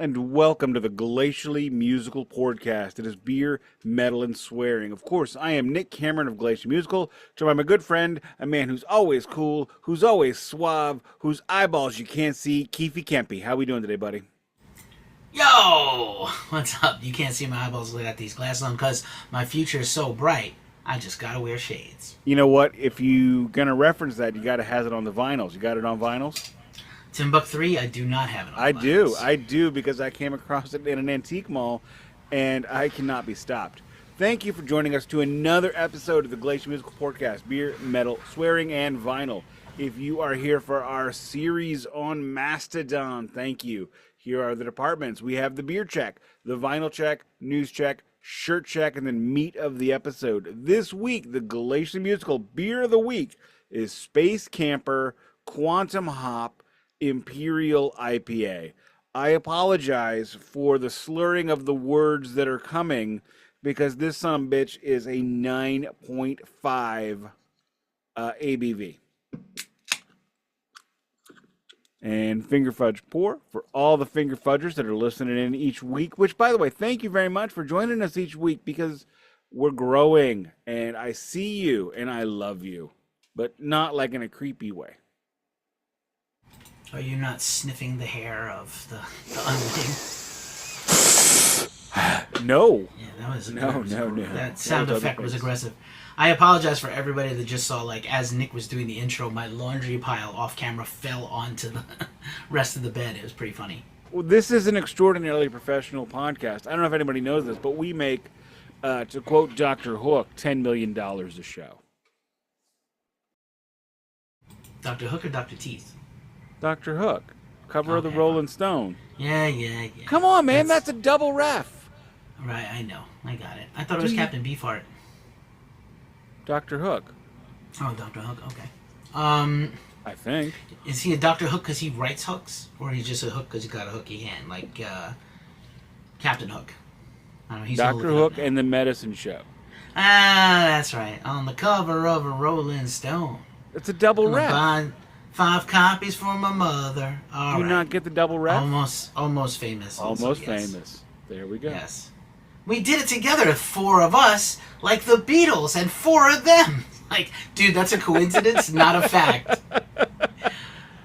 And welcome to the Glacially Musical Podcast. It is beer, metal, and swearing. Of course, I am Nick Cameron of Glacial Musical, joined by my good friend, a man who's always cool, who's always suave, whose eyeballs you can't see, Keefy Campy. How we doing today, buddy? Yo! What's up? You can't see my eyeballs. I got these glasses on because my future is so bright. I just gotta wear shades. You know what? If you gonna reference that, you gotta have it on the vinyls. You got it on vinyls? Timbuk 3, I do not have it on I do, because I came across it in an antique mall, and I cannot be stopped. Thank you for joining us to another episode of the Glacial Musical Podcast, beer, metal, swearing, and vinyl. If you are here for our series on Mastodon, thank you. Here are the departments. We have the beer check, the vinyl check, news check, shirt check, and then meat of the episode. This week, the Glacial Musical Beer of the Week is Space Camper Quantum Hop Imperial IPA. I apologize for the slurring of the words that are coming because this son of a bitch is a 9.5 ABV. And finger fudge pour for all the finger fudgers that are listening in each week, which, by the way, thank you very much for joining us each week because we're growing and I see you and I love you, but not like in a creepy way. Are you not sniffing the hair of the unwing? No. Yeah, that was No. That sound effect was aggressive. I apologize for everybody that just saw, like, as Nick was doing the intro, my laundry pile off camera fell onto the rest of the bed. It was pretty funny. Well, this is an extraordinarily professional podcast. I don't know if anybody knows this, but we make, to quote Dr. Hook, $10 million a show. Dr. Hook or Dr. Teeth? Dr. Hook, cover of the Rolling Stone. Yeah. Come on, man, that's a double ref. Right, I know. I got it. I thought it was Captain Beefheart. Dr. Hook. Oh, Dr. Hook, okay. I think. Is he a Dr. Hook because he writes hooks? Or he's just a hook because he got a hooky hand, like Captain Hook? I don't know, he's Dr. Hook and the Medicine Show. Ah, that's right. On the cover of a Rolling Stone. It's a double ref. Buy 5 copies for my mother. All Do you not get the double ref? Almost famous. Almost also, yes. famous. There we go. Yes. We did it together, 4 of us, like the Beatles, and 4 of them. Like, dude, that's a coincidence, not a fact.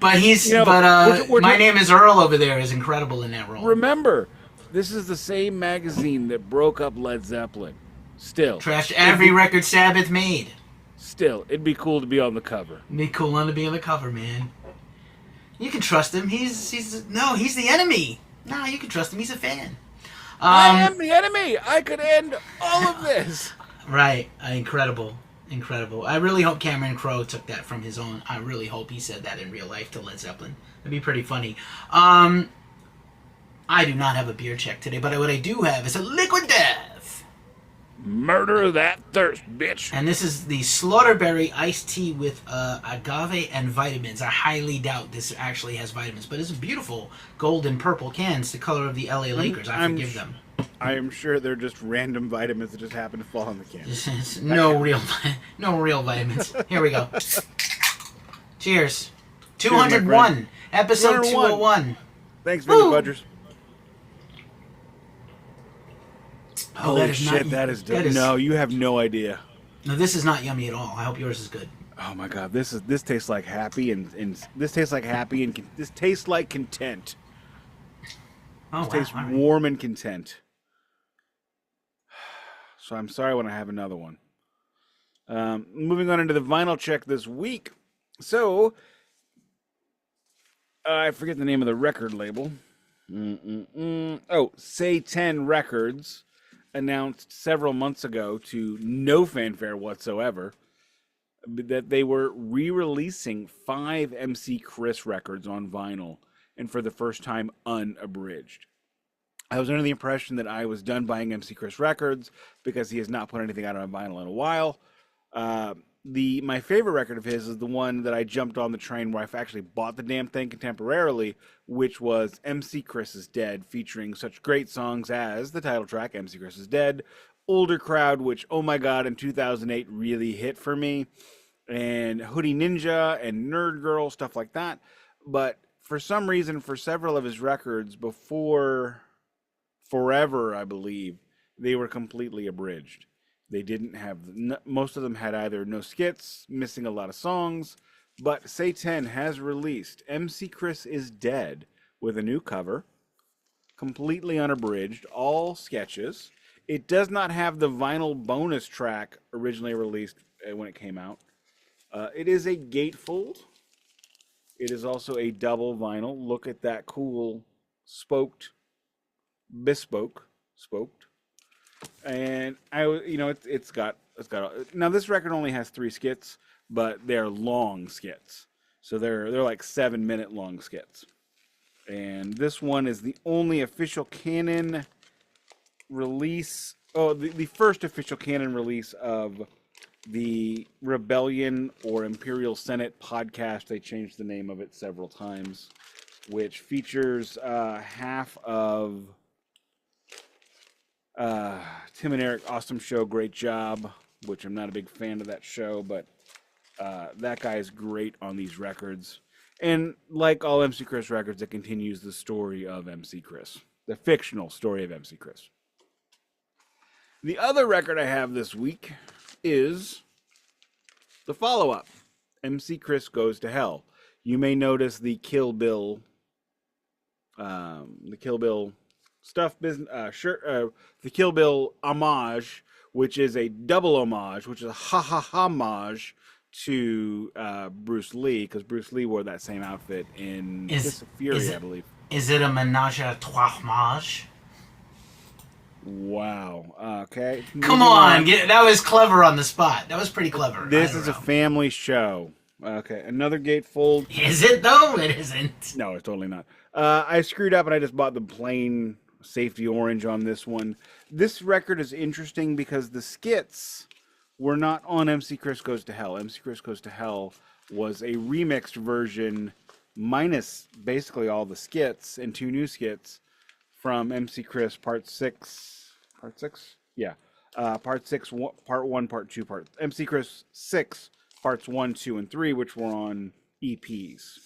But My Name is Earl over there is incredible in that role. Remember, this is the same magazine that broke up Led Zeppelin. Still. Trashed every record Sabbath made. Still, it'd be cool to be on the cover. It'd be cool to be on the cover, man. You can trust him. He's the enemy. No, you can trust him. He's a fan. I am the enemy. I could end all of this. Right. Incredible. I really hope Cameron Crowe took that from his own. I really hope he said that in real life to Led Zeppelin. That'd be pretty funny. I do not have a beer check today, but what I do have is a liquid death. Murder that thirst, bitch. And this is the Slaughterberry iced tea with agave and vitamins. I highly doubt this actually has vitamins, but it's a beautiful gold and purple cans, the color of the LA Lakers. I forgive them. I am sure they're just random vitamins that just happen to fall in the can. no real vitamins. Here we go. Cheers. 201. Episode 201. Thanks, Finger Fudgers. Holy shit, that is dope. No, you have no idea. No, this is not yummy at all. I hope yours is good. Oh my god, this tastes like happy and this tastes like happy and this tastes like content. Oh, this tastes warm and content. So I'm sorry when I have another one. Moving on into the vinyl check this week. So I forget the name of the record label. Oh, Say 10 Records announced several months ago to no fanfare whatsoever that they were re-releasing 5 MC Chris records on vinyl, and for the first time unabridged. I was under the impression that I was done buying MC Chris records because he has not put anything out on vinyl in a while. My favorite record of his is the one that I jumped on the train where I've actually bought the damn thing contemporarily, which was MC Chris is Dead, featuring such great songs as the title track, MC Chris is Dead, Older Crowd, which, oh my god, in 2008 really hit for me, and Hoodie Ninja and Nerd Girl, stuff like that. But for some reason, for several of his records before Forever, I believe, they were completely abridged. They didn't have, most of them had either no skits, missing a lot of songs, but Say 10 has released MC Chris is Dead with a new cover, completely unabridged, all sketches. It does not have the vinyl bonus track originally released when it came out. It is a gatefold. It is also a double vinyl. Look at that cool bespoke, spoked. And it's got. Now this record only has 3 skits, but they're long skits. So they're like 7-minute long skits. And this one is the only official canon release. Oh, the first official canon release of the Rebellion or Imperial Senate podcast. They changed the name of it several times, which features half of Tim and Eric, awesome show, great job, which I'm not a big fan of that show, but that guy is great on these records. And like all MC Chris records, it continues the story of MC Chris, the fictional story of MC Chris. The other record I have this week is the follow-up, MC Chris Goes to Hell. You may notice the Kill Bill stuff business shirt, the Kill Bill homage, which is a double homage, which is a homage to Bruce Lee, because Bruce Lee wore that same outfit in Kiss of Fury, I believe. Is it a menage a trois homage? Wow. Okay. Come on, that was clever on the spot. That was pretty clever. This is a family show. Okay, another gatefold. Is it though? It isn't. No, it's totally not. I screwed up and I just bought the plain safety orange on this one. This record is interesting because the skits were not on MC Chris Goes to Hell. MC Chris Goes to Hell was a remixed version minus basically all the skits and 2 new skits from MC Chris Part 6. Part 6? Yeah. Part 6, Part 1, Part 2, MC Chris 6, Parts 1, 2, and 3, which were on EPs.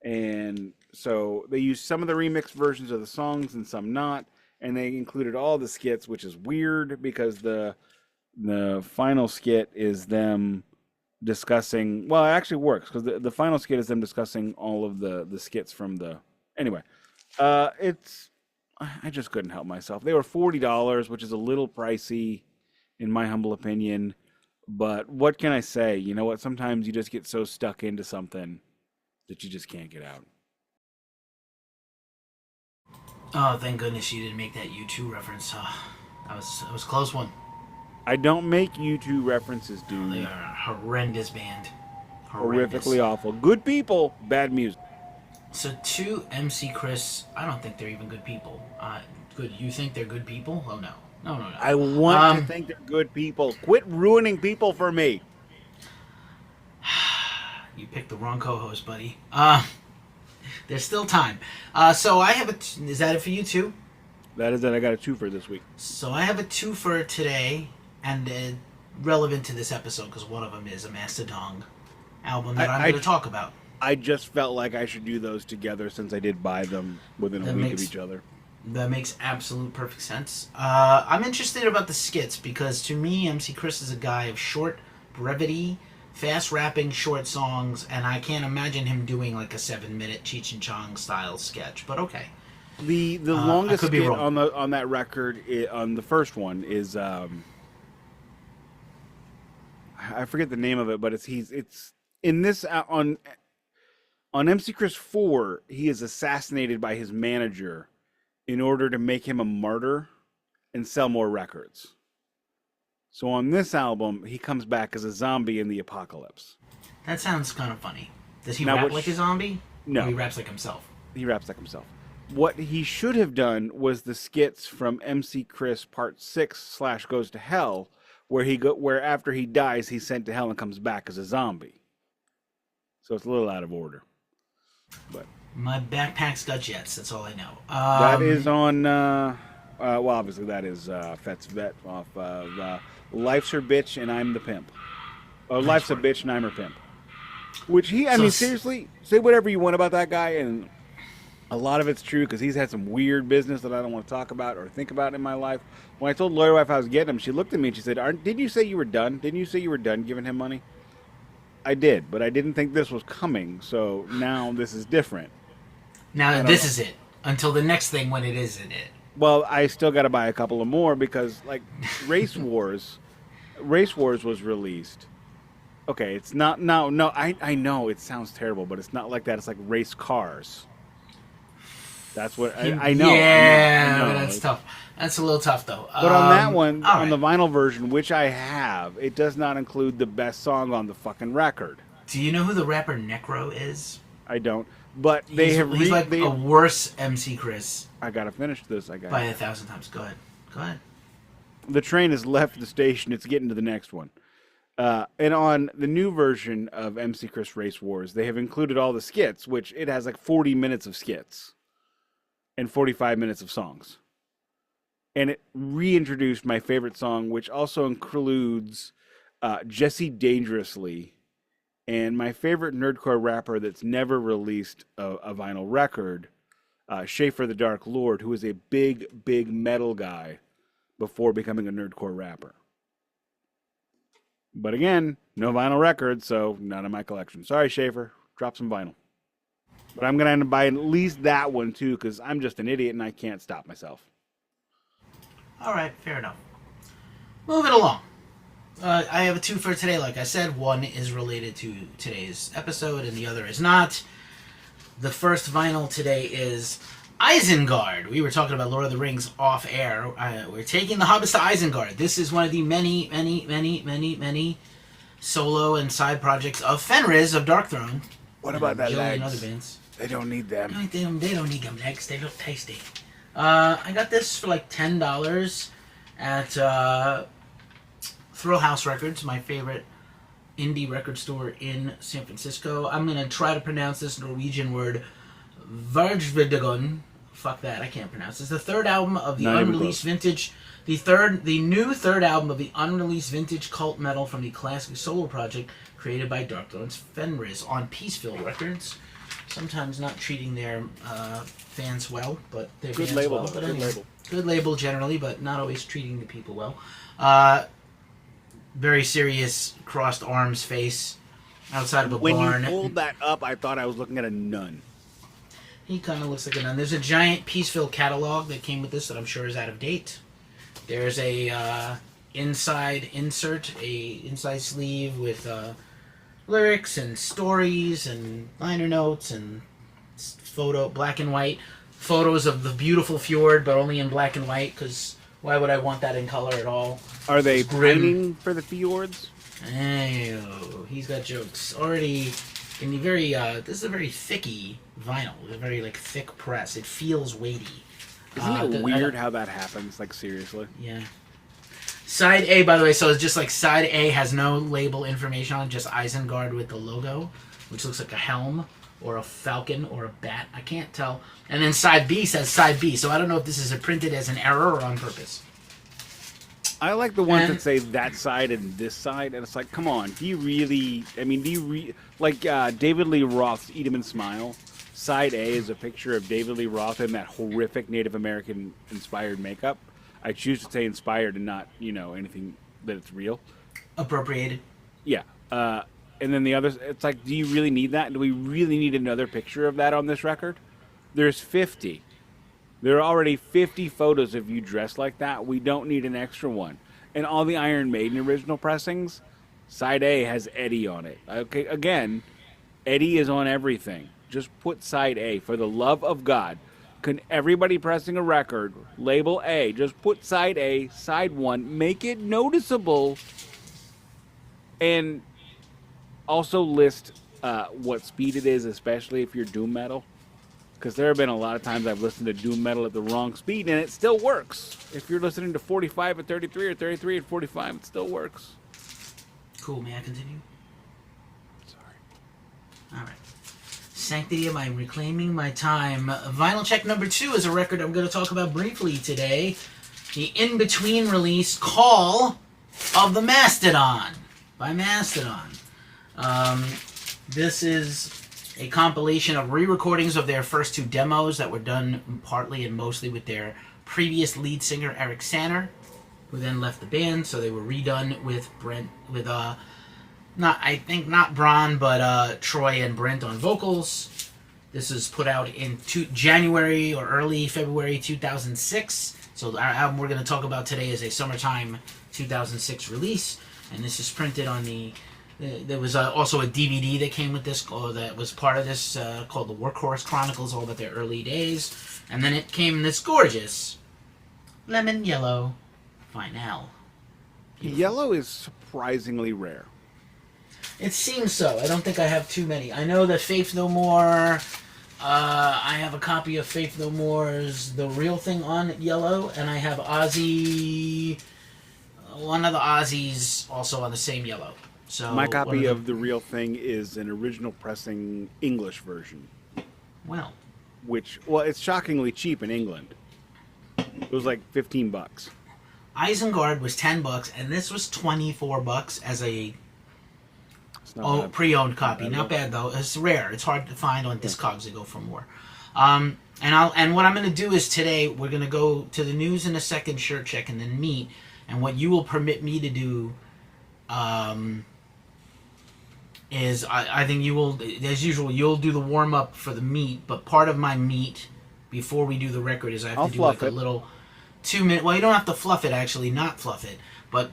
And so they used some of the remixed versions of the songs and some not, and they included all the skits, which is weird because the final skit is them discussing, well, it actually works because the final skit is them discussing all of the skits from the, anyway, I just couldn't help myself. They were $40, which is a little pricey in my humble opinion, but what can I say? You know what? Sometimes you just get so stuck into something that you just can't get out. Oh, thank goodness you didn't make that U2 reference. That was a close one. I don't make U2 references, dude. They are a horrendous band. Horrifically awful. Good people, bad music. So to MC Chris, I don't think they're even good people. Good. You think they're good people? Oh, no. No. I want to think they're good people. Quit ruining people for me. You picked the wrong co-host, buddy. There's still time. So I have is that it for you too? That is it. I got a 2 for this week. So I have a 2 for today, and relevant to this episode because one of them is a Mastodon album that I'm going to talk about. I just felt like I should do those together since I did buy them within a week of each other. That makes absolute perfect sense. I'm interested about the skits because to me, MC Chris is a guy of short brevity, fast rapping short songs, and I can't imagine him doing like a 7-minute Cheech and Chong style sketch. But okay. The longest skit on that record on the first one is I forget the name of it, but it's in this on MC Chris 4, he is assassinated by his manager in order to make him a martyr and sell more records. So on this album, he comes back as a zombie in the apocalypse. That sounds kind of funny. Does he rap like a zombie? No. Or he raps like himself? He raps like himself. What he should have done was the skits from MC Chris Part 6 / Goes to Hell, where after he dies, he's sent to hell and comes back as a zombie. So it's a little out of order. But my backpack's got jets. That's all I know. That is on. Well, obviously that is Fet's Vet off of Life's Her Bitch and I'm the Pimp. Oh, Life's a Bitch and I'm Her Pimp. Which I So mean, seriously, say whatever you want about that guy, and a lot of it's true because he's had some weird business that I don't want to talk about or think about in my life. When I told Lawyer Wife I was getting him, she looked at me and she said, didn't you say you were done? Didn't you say you were done giving him money? I did, but I didn't think this was coming, so now this is different. Now this is it. Until the next thing when it isn't it. Well, I still got to buy a couple of more because, like, Race Wars was released. Okay, it's not, no, I know it sounds terrible, but it's not like that. It's like Race Cars. That's what, I know. Yeah, I know. that's tough. That's a little tough, though. But on that one, on right. the vinyl version, which I have, it does not include the best song on the fucking record. Do you know who the rapper Necro is? I don't. But He's like a worse MC Chris. I gotta finish this. By 1,000 times. Go ahead. The train has left the station. It's getting to the next one. And on the new version of MC Chris Race Wars, they have included all the skits, which it has like 40 minutes of skits and 45 minutes of songs. And it reintroduced my favorite song, which also includes Jesse Dangerously and my favorite nerdcore rapper that's never released a vinyl record, Schaefer the Dark Lord, who is a big metal guy before becoming a nerdcore rapper. But again, no vinyl record, so none in my collection. Sorry, Schaefer. Drop some vinyl. But I'm going to end up buying at least that one, too, because I'm just an idiot and I can't stop myself. All right, fair enough. Moving along. I have a two for today, like I said. One is related to today's episode, and the other is not. The first vinyl today is Isengard. We were talking about Lord of the Rings off air. We're taking the Hobbits to Isengard. This is one of the many solo and side projects of Fenris of Darkthrone. What about that legs? Other bands. They don't need them. They don't need them legs. They look tasty. I got this for like $10 at Thrill House Records, my favorite indie record store in San Francisco. I'm going to try to pronounce this Norwegian word, Vargvidagon. Fuck that, I can't pronounce this. The third album of the unreleased vintage, the new third album of the unreleased vintage cult metal from the classic solo project created by Darkthrone's Fenris on Peaceville Records. Sometimes not treating their fans well, but their good fans label, well. though. But Good anyway, label. Good label generally, but not always treating the people well. Very serious crossed arms face outside of a barn. When you pulled that up, I thought I was looking at a nun. He kind of looks like a nun. There's a giant Peaceville catalog that came with this that I'm sure is out of date. There's a inside insert, a inside sleeve with lyrics and stories and liner notes and photo, black and white photos of the beautiful fjord, but only in black and white, because why would I want that in color at all? Are they grinning for the fjords? Oh, he's got jokes already. In the very, this is a very thicky vinyl. It's a very like thick press. It feels weighty. Isn't it weird how that happens? Like seriously? Yeah. Side A, by the way, so it's just like side A has no label information on it, just Isengard with the logo, which looks like a helm or a falcon or a bat. I can't tell. And then side B says side B, so I don't know if this is printed as an error or on purpose. I like the ones that say that side and this side, and it's like, come on, do you really, like David Lee Roth's Eat 'em and Smile, side A is a picture of David Lee Roth in that horrific Native American inspired makeup. I choose to say inspired and not, anything that it's real. Appropriated. Yeah. And then the others, it's like, do you really need that? Do we really need another picture of that on this record? There's 50. There are already 50 photos of you dressed like that. We don't need an extra one. And all the Iron Maiden original pressings, side A has Eddie on it. Okay, again, Eddie is on everything. Just put side A. For the love of God. Can everybody pressing a record, label A, just put side A, side 1, make it noticeable, and also list what speed it is, especially if you're doom metal. Because there have been a lot of times I've listened to doom metal at the wrong speed, and it still works. If you're listening to 45 at 33 or 33 at 45, it still works. Cool, may I continue? Sorry. All right. Sanctity, I'm reclaiming my time. Vinyl check number 2 is a record I'm going to talk about briefly today. The in-between release, Call of the Mastodon by Mastodon. This is a compilation of re-recordings of their first 2 demos that were done partly and mostly with their previous lead singer Eric Sanner, who then left the band. So they were redone with not Bron, but Troy and Brent on vocals. This is put out in January or early February 2006. So our album we're going to talk about today is a summertime 2006 release, and this is printed on the. There was also a DVD that came with this, or that was part of this, called The Workhorse Chronicles, all about their early days. And then it came in this gorgeous lemon yellow vinyl. Beautiful. Yellow is surprisingly rare. It seems so. I don't think I have too many. I know that Faith No More, I have a copy of Faith No More's The Real Thing on yellow, and I have Ozzy, one of the Ozzy's also on the same yellow. So my copy of The Real Thing is an original pressing English version. Well. It's shockingly cheap in England. It was like $15. Isengard was $10, and this was $24 as a bad. Pre-owned copy. Not bad though. It's rare. It's hard to find on Discogs. They go for more. And what I'm going to do is today we're going to go to the news in a second, shirt check, and then meet. And what you will permit me to do. Is I think you will, as usual, you'll do the warm-up for the meat, but part of my meat, before we do the record, is I have to do like a little 2-minute, well, you don't have to fluff it, actually, not fluff it, but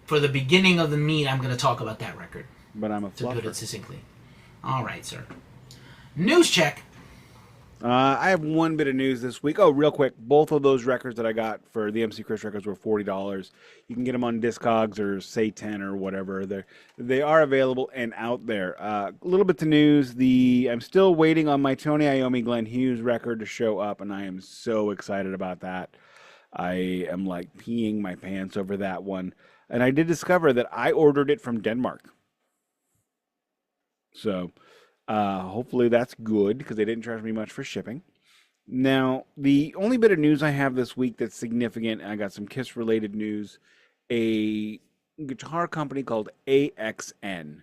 for the beginning of the meat, I'm going to talk about that record. But I'm a fluffer. To put it succinctly. All right, sir. News check. I have one bit of news this week. Oh, real quick. Both of those records that I got for the MC Chris records were $40. You can get them on Discogs or Say 10 or whatever. They are available and out there. A little bit to news. I'm still waiting on my Tony Iommi Glenn Hughes record to show up, and I am so excited about that. I am like peeing my pants over that one. And I did discover that I ordered it from Denmark. So hopefully that's good, because they didn't charge me much for shipping. Now, the only bit of news I have this week that's significant, I got some Kiss-related news. A guitar company called AXN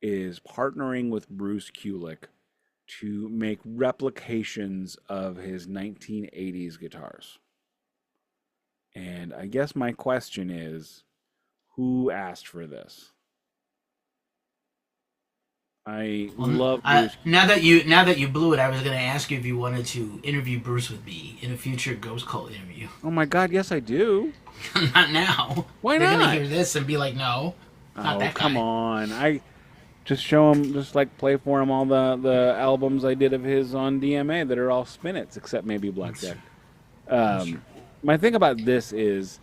is partnering with Bruce Kulick to make replications of his 1980s guitars. And I guess my question is, who asked for this? I love Bruce. Now that you blew it, I was going to ask you if you wanted to interview Bruce with me in a future Ghost Cult interview. Oh my God, yes I do. Not now. Why They're not? They're going to hear this and be like, no, not that guy. Come on. I just show him, just like play for him all the albums I did of his on DMA that are all spinets, except maybe Blackjack. My thing about this is,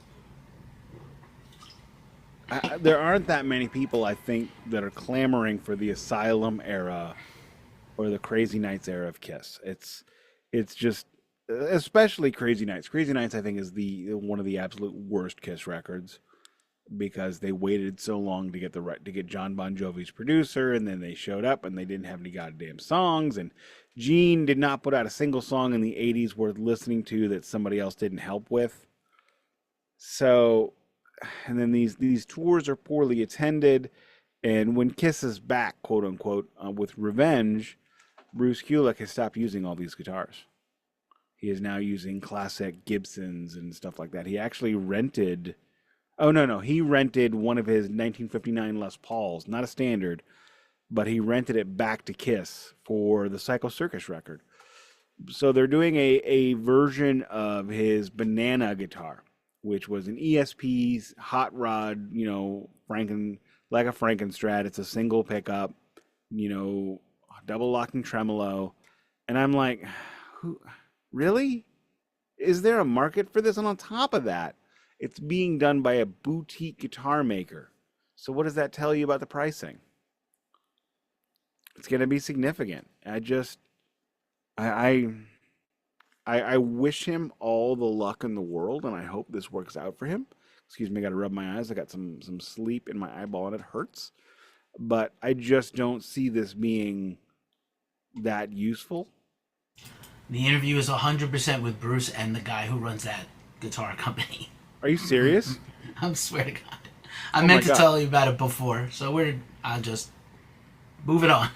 there aren't that many people, I think, that are clamoring for the Asylum era or the Crazy Nights era of Kiss. It's just, especially Crazy Nights. Crazy Nights, I think, is one of the absolute worst Kiss records, because they waited so long to get John Bon Jovi's producer, and then they showed up and they didn't have any goddamn songs, and Gene did not put out a single song in the 80s worth listening to that somebody else didn't help with. So, and then these tours are poorly attended, and when Kiss is back, quote unquote, with Revenge, Bruce Kulick has stopped using all these guitars. He is now using classic Gibsons and stuff like that. He actually rented, he rented one of his 1959 Les Pauls, not a standard, but he rented it back to Kiss for the Psycho Circus record. So they're doing a version of his Banana guitar, which was an ESP's hot rod, like a Frankenstrat. It's a single pickup, double locking tremolo. And I'm like, really? Is there a market for this? And on top of that, it's being done by a boutique guitar maker. So what does that tell you about the pricing? It's going to be significant. I wish him all the luck in the world, and I hope this works out for him. Excuse me, I got to rub my eyes. I got some sleep in my eyeball, and it hurts. But I just don't see this being that useful. The interview is 100% with Bruce and the guy who runs that guitar company. Are you serious? I swear to God. I meant to tell you about it before, so Move it on.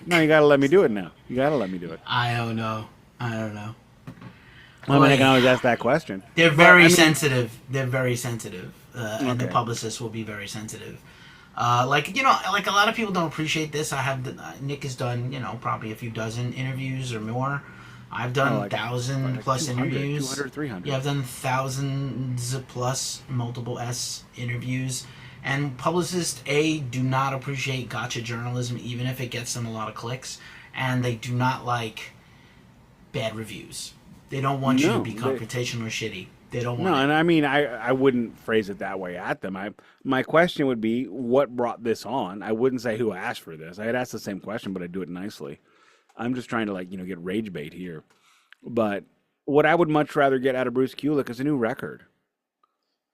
No, you gotta let me do it now. You gotta let me do it. I don't know. I mean, I can always ask that question. They're very sensitive. They're very sensitive. And the Okay. publicists will be very sensitive. Like a lot of people don't appreciate this. Nick has done, probably a few dozen interviews or more. I've done 1,000 plus 200, interviews. 200, 300. Yeah, I've done thousands plus multiple S interviews. And publicists, do not appreciate gotcha journalism, even if it gets them a lot of clicks. And they do not like bad reviews. They don't want you to be confrontational or shitty. They don't want and I mean, I wouldn't phrase it that way at them. My question would be, what brought this on? I wouldn't say who asked for this. I'd ask the same question, but I'd do it nicely. I'm just trying to get rage bait here. But what I would much rather get out of Bruce Kulick is a new record.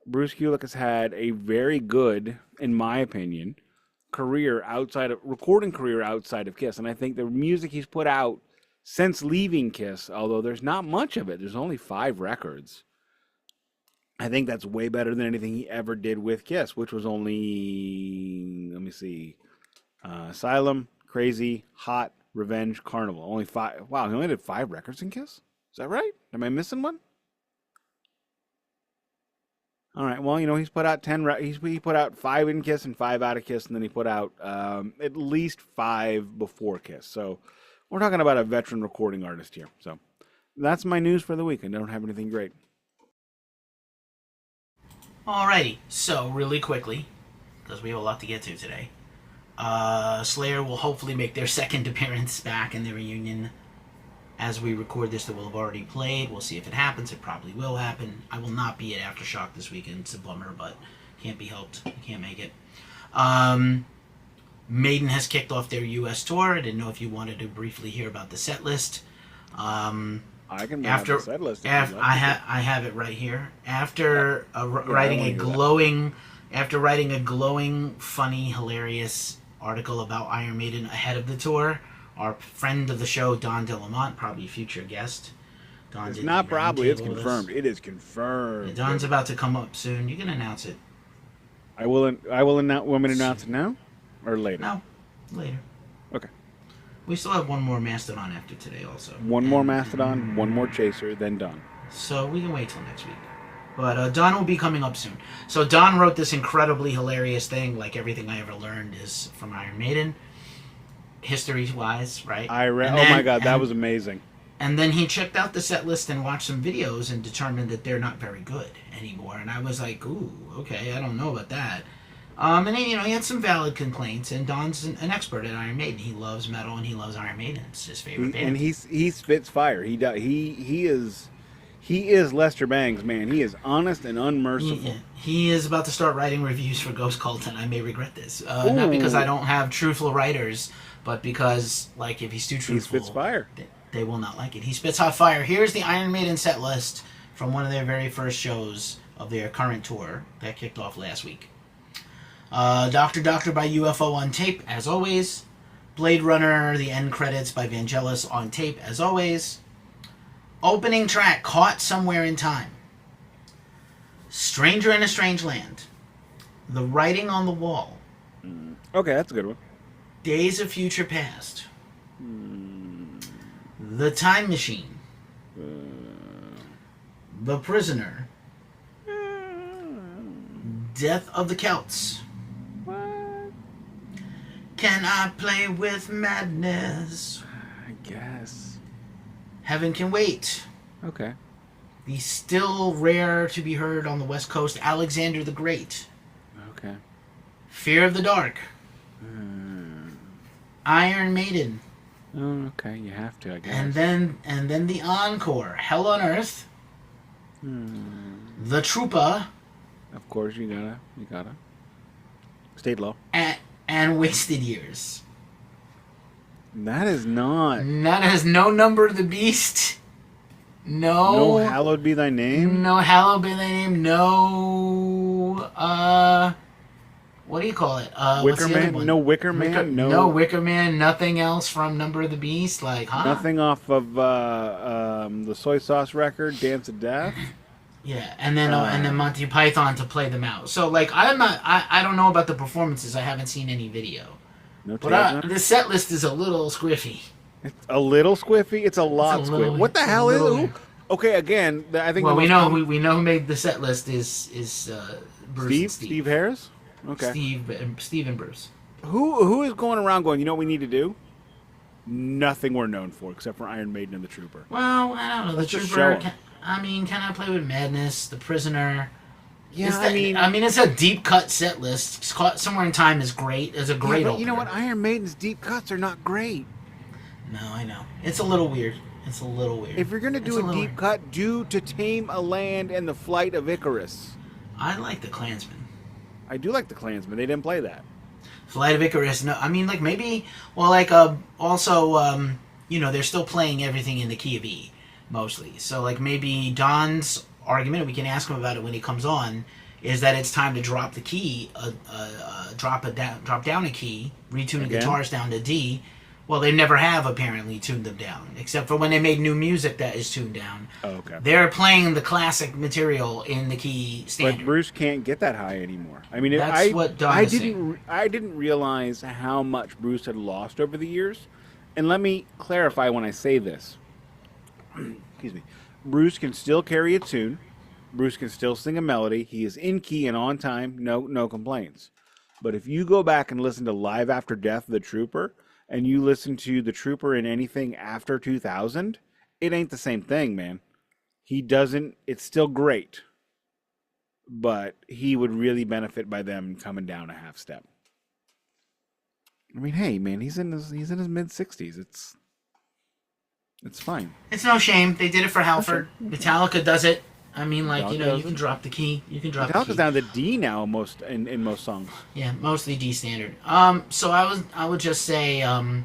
Bruce Kulick has had a very good, in my opinion, recording career outside of Kiss. And I think the music he's put out since leaving Kiss, although there's not much of it, there's only 5 records. I think that's way better than anything he ever did with Kiss, which was only, let me see, Asylum, Crazy, Hot, Revenge, Carnival. Only 5. Wow, he only did 5 records in Kiss? Is that right? Am I missing one? All right. Well, he's put out 10. He put out 5 in Kiss and 5 out of Kiss, and then he put out at least 5 before Kiss. So we're talking about a veteran recording artist here. So that's my news for the week. I don't have anything great. Alrighty. So really quickly, because we have a lot to get to today, Slayer will hopefully make their second appearance back in the reunion. As we record this, that will have already played. We'll see if it happens. It probably will happen. I will not be at Aftershock this weekend. It's a bummer, but can't be helped. I can't make it. Maiden has kicked off their U.S. tour. I didn't know if you wanted to briefly hear about the set list. I can bring up the set list. I have it right here. After writing a glowing, funny, hilarious article about Iron Maiden ahead of the tour, our friend of the show, Don Delamont, probably a future guest. It's not probably. It's confirmed. It is confirmed. Yeah, Don's about to come up soon. You can announce it. I will announce. Want me to announce it now, or later? No, later. Okay. We still have one more Mastodon after today, also. One more Mastodon, one more Chaser, then Don. So we can wait till next week. But Don will be coming up soon. So Don wrote this incredibly hilarious thing, like everything I ever learned is from Iron Maiden. History-wise, right? I read. Oh my God, that was amazing. And then he checked out the set list and watched some videos and determined that they're not very good anymore. And I was like, ooh, okay, I don't know about that. And then, he had some valid complaints. And Don's an expert at Iron Maiden. He loves metal and he loves Iron Maiden. It's his favorite band. And he spits fire. He is Lester Bangs, man. He is honest and unmerciful. He is about to start writing reviews for Ghost Cult, and I may regret this. Not because I don't have truthful writers, but because, if he's too truthful, he spits fire. They will not like it. He spits hot fire. Here's the Iron Maiden set list from one of their very first shows of their current tour that kicked off last week. Doctor by UFO on tape, as always. Blade Runner, the end credits by Vangelis on tape, as always. Opening track, Caught Somewhere in Time. Stranger in a Strange Land. The Writing on the Wall. Okay, that's a good one. Days of Future Past. The Time Machine. The Prisoner. Death of the Celts. What? Can I Play with Madness? I guess. Heaven Can Wait. Okay. The still rare to be heard on the West Coast, Alexander the Great. Okay. Fear of the Dark. Iron Maiden. Oh, okay. You have to, I guess. And then the encore, Hell on Earth. The Troopa. Of course, you gotta. State law. And Wasted Years. That is not. That has no Number of the Beast. No. No, hallowed be thy name. No, hallowed be thy name. No. What do you call it? Wicker Man. No Wicker Man. No Wicker Man. Nothing else from Number of the Beast. Nothing off of the Soy Sauce record, Dance of Death. Yeah, and then Monty Python to play them out. So I don't know about the performances. I haven't seen any video. No But tails on it? the set list is a little squiffy. It's a little squiffy. It's a lot It's a little- squiffy. What the it's a hell is little- it? Okay, again, I think Well, the we most know common- we know who made the set list is Bruce and Steve Harris. Okay. Steve and Bruce. Who is going around going? You know what we need to do? Nothing we're known for except for Iron Maiden and the Trooper. Well, I don't know. Let's The just Trooper. show 'em. Can I play with Madness? The Prisoner. Yeah, I mean, it's a deep cut set list. Somewhere in Time is great. It's a great. but you know opener. what? Iron Maiden's deep cuts are not great. No, I know. It's a little weird. It's a little weird. If you're gonna It's do a little deep weird. cut, do To Tame a Land and The Flight of Icarus. I like the Klansman. I do like the Klansman. They didn't play that. Flight of Icarus. No, I mean like maybe. Well, also they're still playing everything in the key of E mostly. So like maybe Don's argument, and we can ask him about it when he comes on, is that it's time to drop the key, drop down a key, retune the Again? guitars down to D. Well, they never have apparently tuned them down, except for when they made new music that is tuned down. Oh, okay. They're playing the classic material in the key standard. But Bruce can't get that high anymore. I mean, That's what Don I is didn't realize how much Bruce had lost over the years. And let me clarify when I say this. Excuse me. Bruce can still carry a tune. Bruce can still sing a melody. He is in key and on time. No complaints. But if you go back and listen to Live After Death of the Trooper, and you listen to the Trooper in anything after 2000, it ain't the same thing, man. He doesn't. It's still great, but he would really benefit by them coming down a half step. I mean, hey, man, he's in his mid-60s. It's fine. It's no shame. They did it for Halford. Metallica does it. I mean, like, Metallica you does can it. drop the key. You can drop the Metallica's key. down to D now, most in most songs. Yeah, mostly D standard. So I would just say, I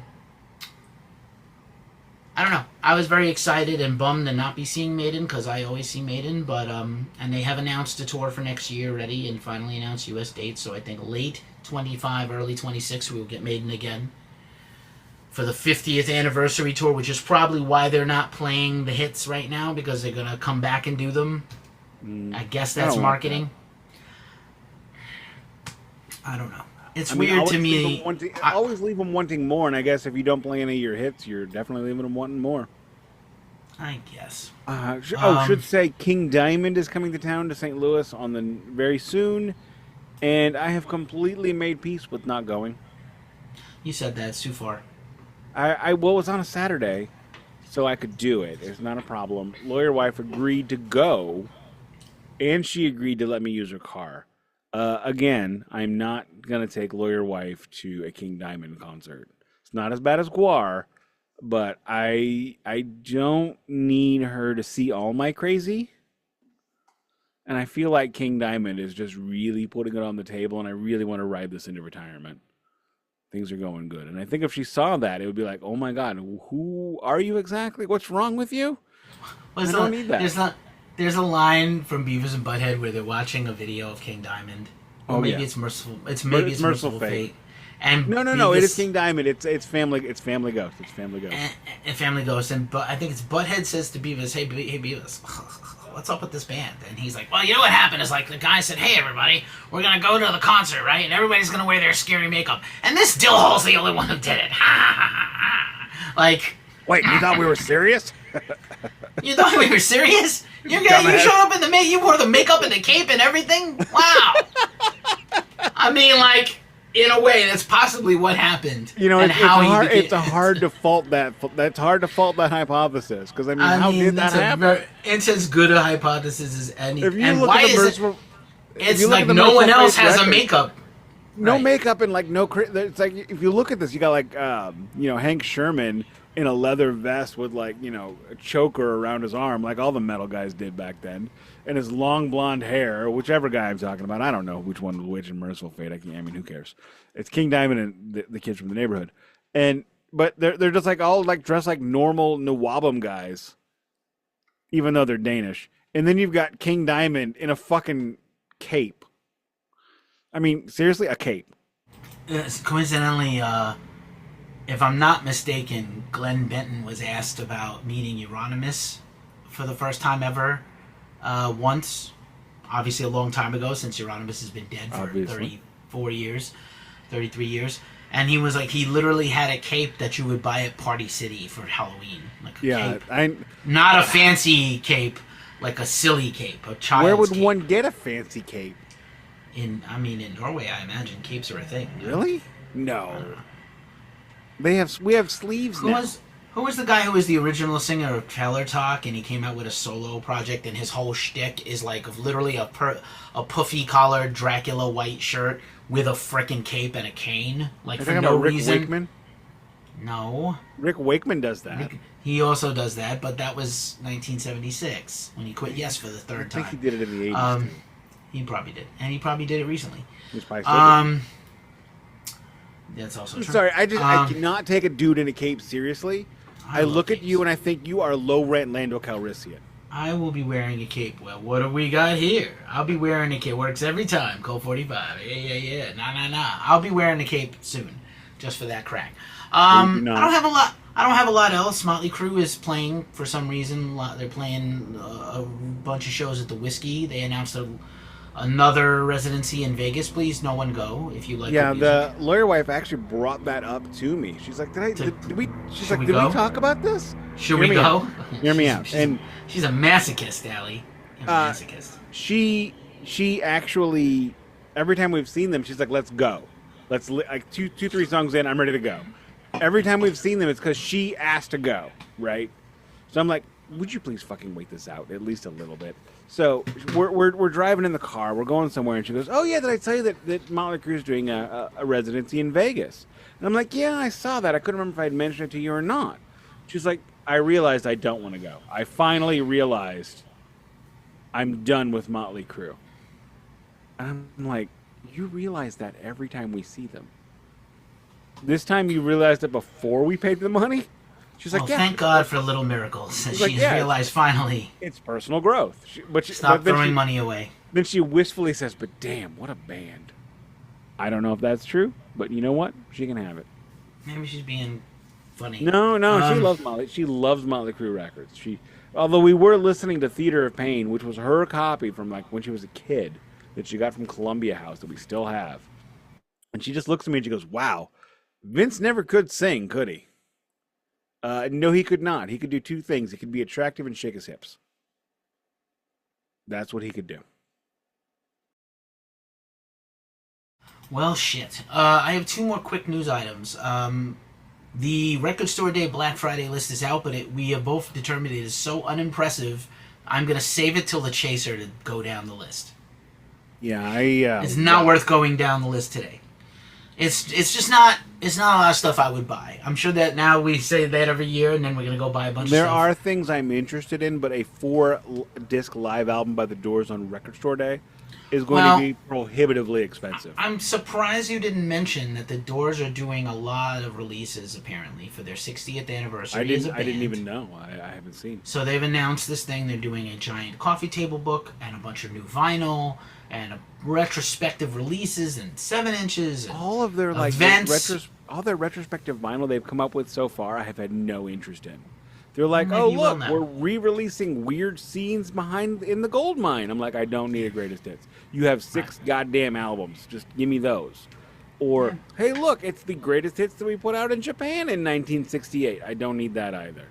don't know. I was very excited and bummed to not be seeing Maiden because I always see Maiden, but and they have announced a tour for next year already and finally announced U.S. dates. So I think late 25, early 26, we will get Maiden again for the 50th anniversary tour, which is probably why they're not playing the hits right now because they're gonna come back and do them. I guess that's don't want marketing. I don't know. It's I mean, weird always to leave me. them wanting- always leave them wanting more, and I guess if you don't play any of your hits, you're definitely leaving them wanting more. I guess. Should say King Diamond is coming to town to St. Louis on the very soon, and I have completely made peace with not going. You said that. It's too far. It was on a Saturday, so I could do it. It's not a problem. Lawyer wife agreed to go, and she agreed to let me use her car. Again, I'm not gonna take lawyer wife to a King Diamond concert. It's not as bad as Guar, but I don't need her to see all my crazy. And I feel like King Diamond is just really putting it on the table, and I really want to ride this into retirement. Things are going good. And I think if she saw that, it would be like, oh my God, who are you exactly? What's wrong with you? I don't need that. There's a line from Beavis and Butthead where they're watching a video of King Diamond. Or maybe it's Merciful. It's Merciful Fate. And No. Beavis, It is King Diamond. It's Family Ghost. It's Family Ghost. And Family Ghost. But I think it's Butthead says to Beavis, hey Beavis, what's up with this band? And he's like, well, you know what happened is like the guy said, hey everybody, we're gonna go to the concert, right? And everybody's gonna wear their scary makeup. And this Dillhall's the only one who did it. Like, Wait, you thought we were serious? you thought we were serious? You showed up in the you wore the makeup and the cape and everything? Wow. I mean, like, in a way, that's possibly what happened. You know, and it's hard to fault that. That's hard to fault that hypothesis because I mean, how did that happen? It's as good a hypothesis as any. If you and look why at the is Merciful, it's like no one else has a makeup. no Right. makeup and like no. It's like if you look at this, you got like Hank Sherman in a leather vest with like a choker around his arm, like all the metal guys did back then, and his long blonde hair. Whichever guy I'm talking about, I don't know which one was which in Merciful Fate. I mean, who cares? It's King Diamond and the kids from the neighborhood, but they're just like all like dressed like normal Nawabum guys, even though they're Danish. And then you've got King Diamond in a fucking cape. I mean, seriously, a cape. Coincidentally, if I'm not mistaken, Glenn Benton was asked about meeting Euronymous for the first time ever once. Obviously a long time ago since Euronymous has been dead for 33 years. And he was like, he literally had a cape that you would buy at Party City for Halloween, like a cape. Not a fancy cape, like a silly cape, a child's Where would cape. one get a fancy cape? In Norway, I imagine capes are a thing. Really? No. We have sleeves now. Who was the guy who was the original singer of Trailer Talk, and he came out with a solo project, and his whole shtick is like literally a puffy collared Dracula white shirt with a frickin' cape and a cane, like for no reason. Rick Wakeman? No. Rick Wakeman does that. He also does that, but that was 1976 when he quit Yes for the third time. I think he did it in the 80s too. He probably did, and he probably did it recently. He's probably That's also true. Sorry, I cannot take a dude in a cape seriously. I look at you and I think you are low rent Lando Calrissian. I will be wearing a cape. Well, what do we got here? I'll be wearing a cape. Works every time. Colt 45. Yeah. Nah. I'll be wearing a cape soon, just for that crack. I don't have a lot else. Motley Crue is playing for some reason. They're playing a bunch of shows at the Whiskey. They announced another residency in Vegas. Please, no one go if you like. Yeah, the lawyer wife actually brought that up to me. She's like, did we talk about this? Should we go? Hear me out. She's a masochist, Allie. A masochist. She actually, every time we've seen them, she's like, let's go. Let's like 3 songs in, I'm ready to go. Every time we've seen them, it's because she asked to go, right? So I'm like, would you please fucking wait this out at least a little bit? So we're driving in the car, we're going somewhere, and she goes, oh yeah, did I tell you that Motley Crue's doing a residency in Vegas? And I'm like, yeah, I saw that. I couldn't remember if I'd mentioned it to you or not. She's like, I realized I don't want to go. I finally realized I'm done with Motley Crue. And I'm like, you realize that every time we see them. This time you realized it before we paid the money? She's like, yeah. Thank God for little miracles. She's realized finally. It's personal growth. Stop throwing money away. Then she wistfully says, but damn, what a band. I don't know if that's true, but you know what? She can have it. Maybe she's being funny. No, she loves Motley. She loves Motley Crue records. Although we were listening to Theater of Pain, which was her copy from like when she was a kid that she got from Columbia House that we still have. And she just looks at me and she goes, wow, Vince never could sing, could he? No, he could not. He could do 2 things. He could be attractive and shake his hips. That's what he could do. Well, shit. I have 2 more quick news items. The Record Store Day Black Friday list is out, but we have both determined it is so unimpressive, I'm going to save it till the chaser to go down the list. Yeah, it's not worth going down the list today. It's just not. It's not a lot of stuff I would buy. I'm sure that now we say that every year, and then we're gonna go buy a bunch of stuff. There are things I'm interested in, but a 4-disc live album by The Doors on Record Store Day is going to be prohibitively expensive. I'm surprised you didn't mention that The Doors are doing a lot of releases apparently for their 60th anniversary. I didn't even know. I haven't seen. So they've announced this thing. They're doing a giant coffee table book and a bunch of new vinyl and retrospective releases and 7 inches. And all of their events. All their retrospective vinyl they've come up with so far, I have had no interest in. They're like, oh look, we're re-releasing weird scenes in the gold mine. I'm like, I don't need a greatest hits. You have 6 goddamn albums. Just give me those. Or, hey look, it's the greatest hits that we put out in Japan in 1968. I don't need that either.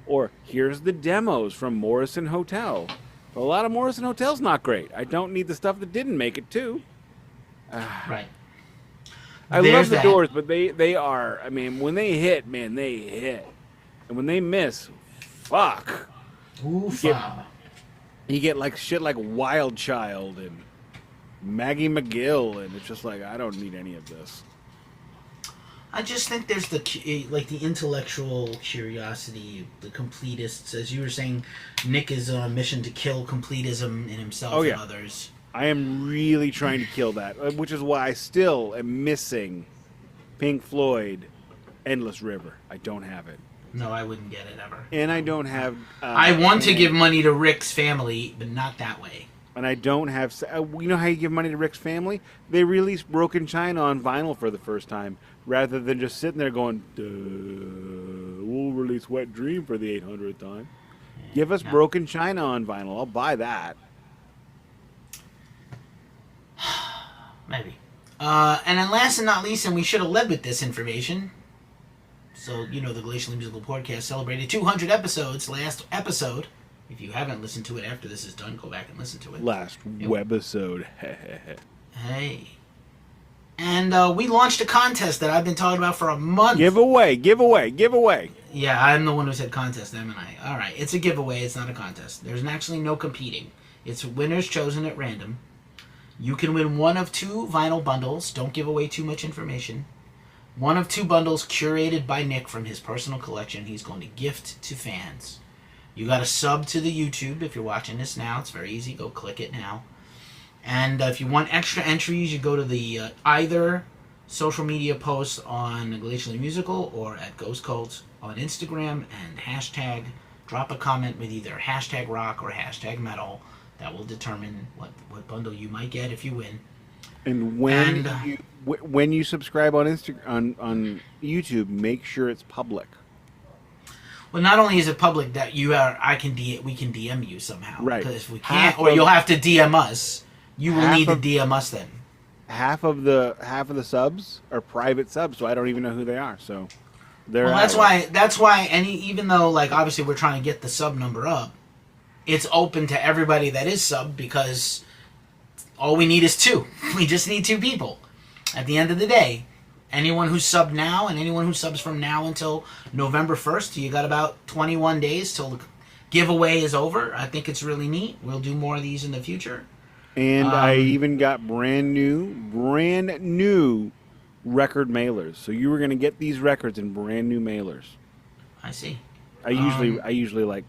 Or, here's the demos from Morrison Hotel. A lot of Morrison Hotel's not great. I don't need the stuff that didn't make it too. Right. I love the Doors, but they are, I mean, when they hit, man, they hit. And when they miss, fuck. You get like shit like Wild Child and Maggie McGill, and it's just like, I don't need any of this. I just think there's the intellectual curiosity, the completists. As you were saying, Nick is on a mission to kill completism in himself and others. I am really trying to kill that, which is why I still am missing Pink Floyd, Endless River. I don't have it. No, I wouldn't get it ever. And I don't have... I want to give money to Rick's family, but not that way. And I don't have... you know how you give money to Rick's family? They released Broken China on vinyl for the first time, rather than just sitting there going, we'll release Wet Dream for the 800th time. Give us Broken China on vinyl. I'll buy that. Maybe. And then last and not least, and we should have led with this information. So, the Glacially Musical Podcast celebrated 200 episodes last episode. If you haven't listened to it after this is done, go back and listen to it. Last webisode. Hey. And we launched a contest that I've been talking about for a month. Giveaway. Yeah, I'm the one who said contest, am I? All right, it's a giveaway. It's not a contest. There's actually no competing. It's winners chosen at random. You can win one of 2 vinyl bundles. Don't give away too much information. One of 2 bundles curated by Nik from his personal collection. He's going to gift to fans. You got to sub to the YouTube if you're watching this now. It's very easy. Go click it now. And if you want extra entries, you go to the either social media posts on Glacially Musical or at Ghost Cult on Instagram and drop a comment with either hashtag rock or hashtag metal. That will determine what bundle you might get if you win. And when you subscribe on on YouTube, make sure it's public. Well, not only is it public that we can DM you somehow. Right. Because if we can't, you'll have to DM us. You will need to DM us then. Half of the subs are private subs, so I don't even know who they are. So that's why even though obviously we're trying to get the sub number up, it's open to everybody that is sub because all we need is 2. We just need 2 people. At the end of the day, anyone who's subbed now and anyone who subs from now until November 1st, you got about 21 days till the giveaway is over. I think it's really neat. We'll do more of these in the future. And I even got brand new record mailers. So you were going to get these records in brand new mailers. I see. I usually like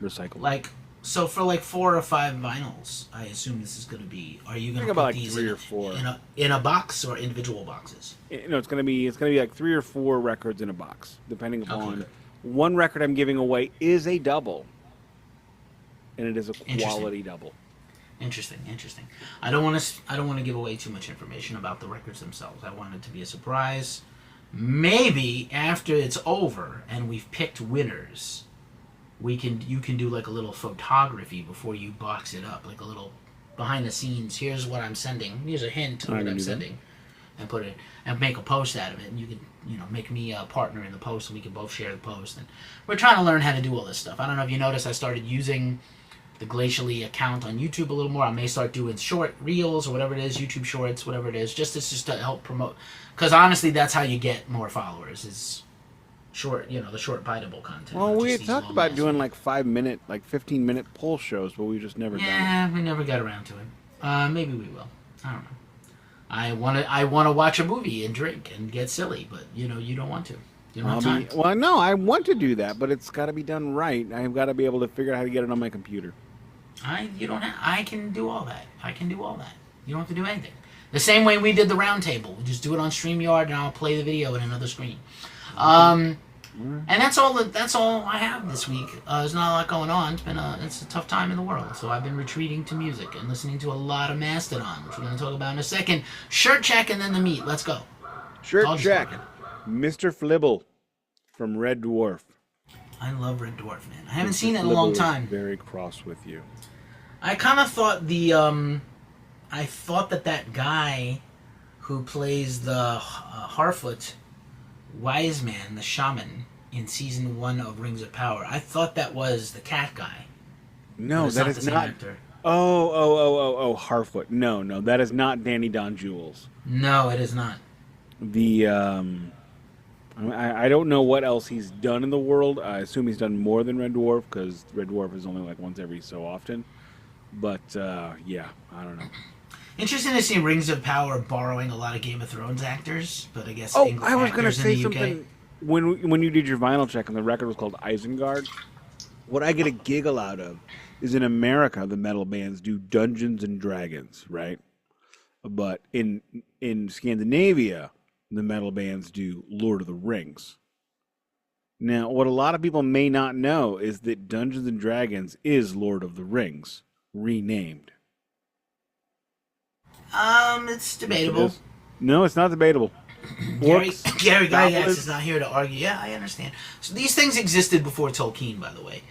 recycle. So for 4 or 5 vinyls, I assume this is going to be. Are you going to put these 3 or 4 in a box or individual boxes? It's going to be like 3 or 4 records in a box, depending upon. One record I'm giving away is a double, and it is a quality double. Interesting. I don't want to give away too much information about the records themselves. I want it to be a surprise. Maybe after it's over and we've picked winners, you can do a little photography before you box it up, a little behind the scenes. Here's what I'm sending. Here's a hint of what I'm sending, and put it and make a post out of it. And you can make me a partner in the post, and we can both share the post. And we're trying to learn how to do all this stuff. I don't know if you noticed, I started using the Glacially account on YouTube a little more. I may start doing short reels or whatever it is, YouTube shorts, whatever it is, just to help promote. Because honestly, that's how you get more followers. Is short, the short biteable content. Well, we had talked about doing 5-minute, 15-minute poll shows, but we just never done it. Yeah, we never got around to it. Maybe we will. I don't know. I want to watch a movie and drink and get silly, but you don't want to. You don't have time. Well, no, I want to do that, but it's got to be done right. I've got to be able to figure out how to get it on my computer. I can do all that. You don't have to do anything. The same way we did the round table. We just do it on StreamYard, and I'll play the video in another screen. And that's all I have this week. There's not a lot going on. It's a tough time in the world, so I've been retreating to music and listening to a lot of Mastodon, which we're going to talk about in a second. Shirt check and then the meat. Let's go. Shirt check. Mr. Flibble from Red Dwarf. I love Red Dwarf, man. I haven't seen it in a long time. Very cross with you. I kind of thought that guy who plays the Harfoot wise man, the shaman, in season 1 of Rings of Power. I thought that was the cat guy. No, that is not. Actor. Oh, Harfoot. No, that is not Danny Don Jules. No, it is not. I don't know what else he's done in the world. I assume he's done more than Red Dwarf, because Red Dwarf is only once every so often. But, yeah, I don't know. Interesting to see Rings of Power borrowing a lot of Game of Thrones actors, but I guess I was going to say something. When you did your vinyl check and the record was called Isengard, what I get a giggle out of is in America, the metal bands do Dungeons and Dragons, right? But in Scandinavia, the metal bands do Lord of the Rings. Now, what a lot of people may not know is that Dungeons and Dragons is Lord of the Rings, renamed. It's debatable. No, it's not debatable. Gary Gygax is not here to argue. Yeah, I understand. So these things existed before Tolkien, by the way.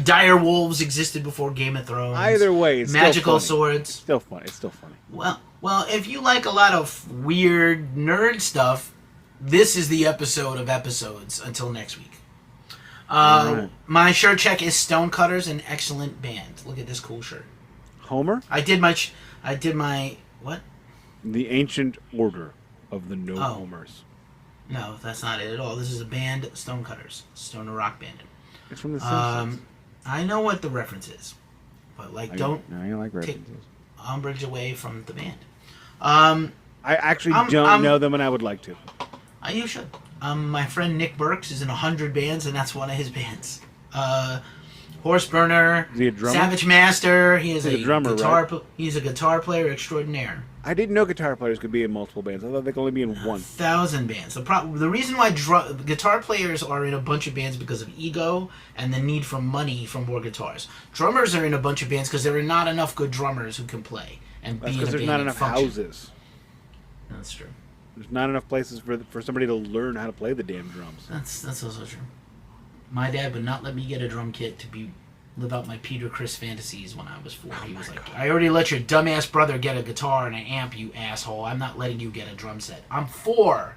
dire wolves existed before Game of Thrones. Either way, it's magical still funny. swords. Still funny. It's still funny. Well, if you like a lot of weird nerd stuff, this is the episode of episodes. Until next week. Right. My shirt check is Stonecutters, an excellent band. Look at this cool shirt. Homer? I did my what? The Ancient Order of the No Homers. No, that's not it at all. This is a band, Stonecutters, stoner rock band. It's from the Simpsons. I know what the reference is, but don't I like take references. umbrage away from the band. I actually don't know them, and I would like to. You should. My friend Nick Burks is in 100 bands, and that's one of his bands. Horse Burner, Is he a drummer? Savage Master. He's a drummer, guitar. right? He's a guitar player extraordinaire. I didn't know guitar players could be in multiple bands. I thought they could only be in one. 1,000 bands. The reason why guitar players are in a bunch of bands because of ego and the need for money for more guitars. Drummers are in a bunch of bands because there are not enough good drummers who can play and That's be in a because band there's not and enough function. houses. That's true. There's not enough places for somebody to learn how to play the damn drums. That's also true. My dad would not let me get a drum kit to live out my Peter Criss fantasies when I was 4. He was like, I already let your dumbass brother get a guitar and an amp, you asshole. I'm not letting you get a drum set. I'm 4.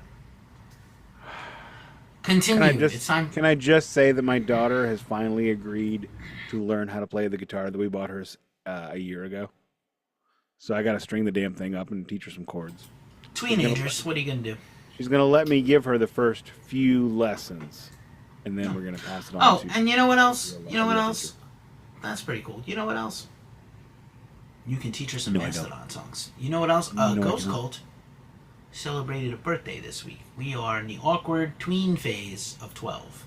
Continue. It's time. Can I just say that my daughter has finally agreed to learn how to play the guitar that we bought her a year ago? So I got to string the damn thing up and teach her some chords. Teenagers, what are you going to do? She's going to let me give her the first few lessons, and then we're going to pass it on to... Oh, and you know what else? You know what else? That's pretty cool. You know what else? You can teach her some Mastodon songs. You know what else? Ghost Cult celebrated a birthday this week. We are in the awkward tween phase of 12.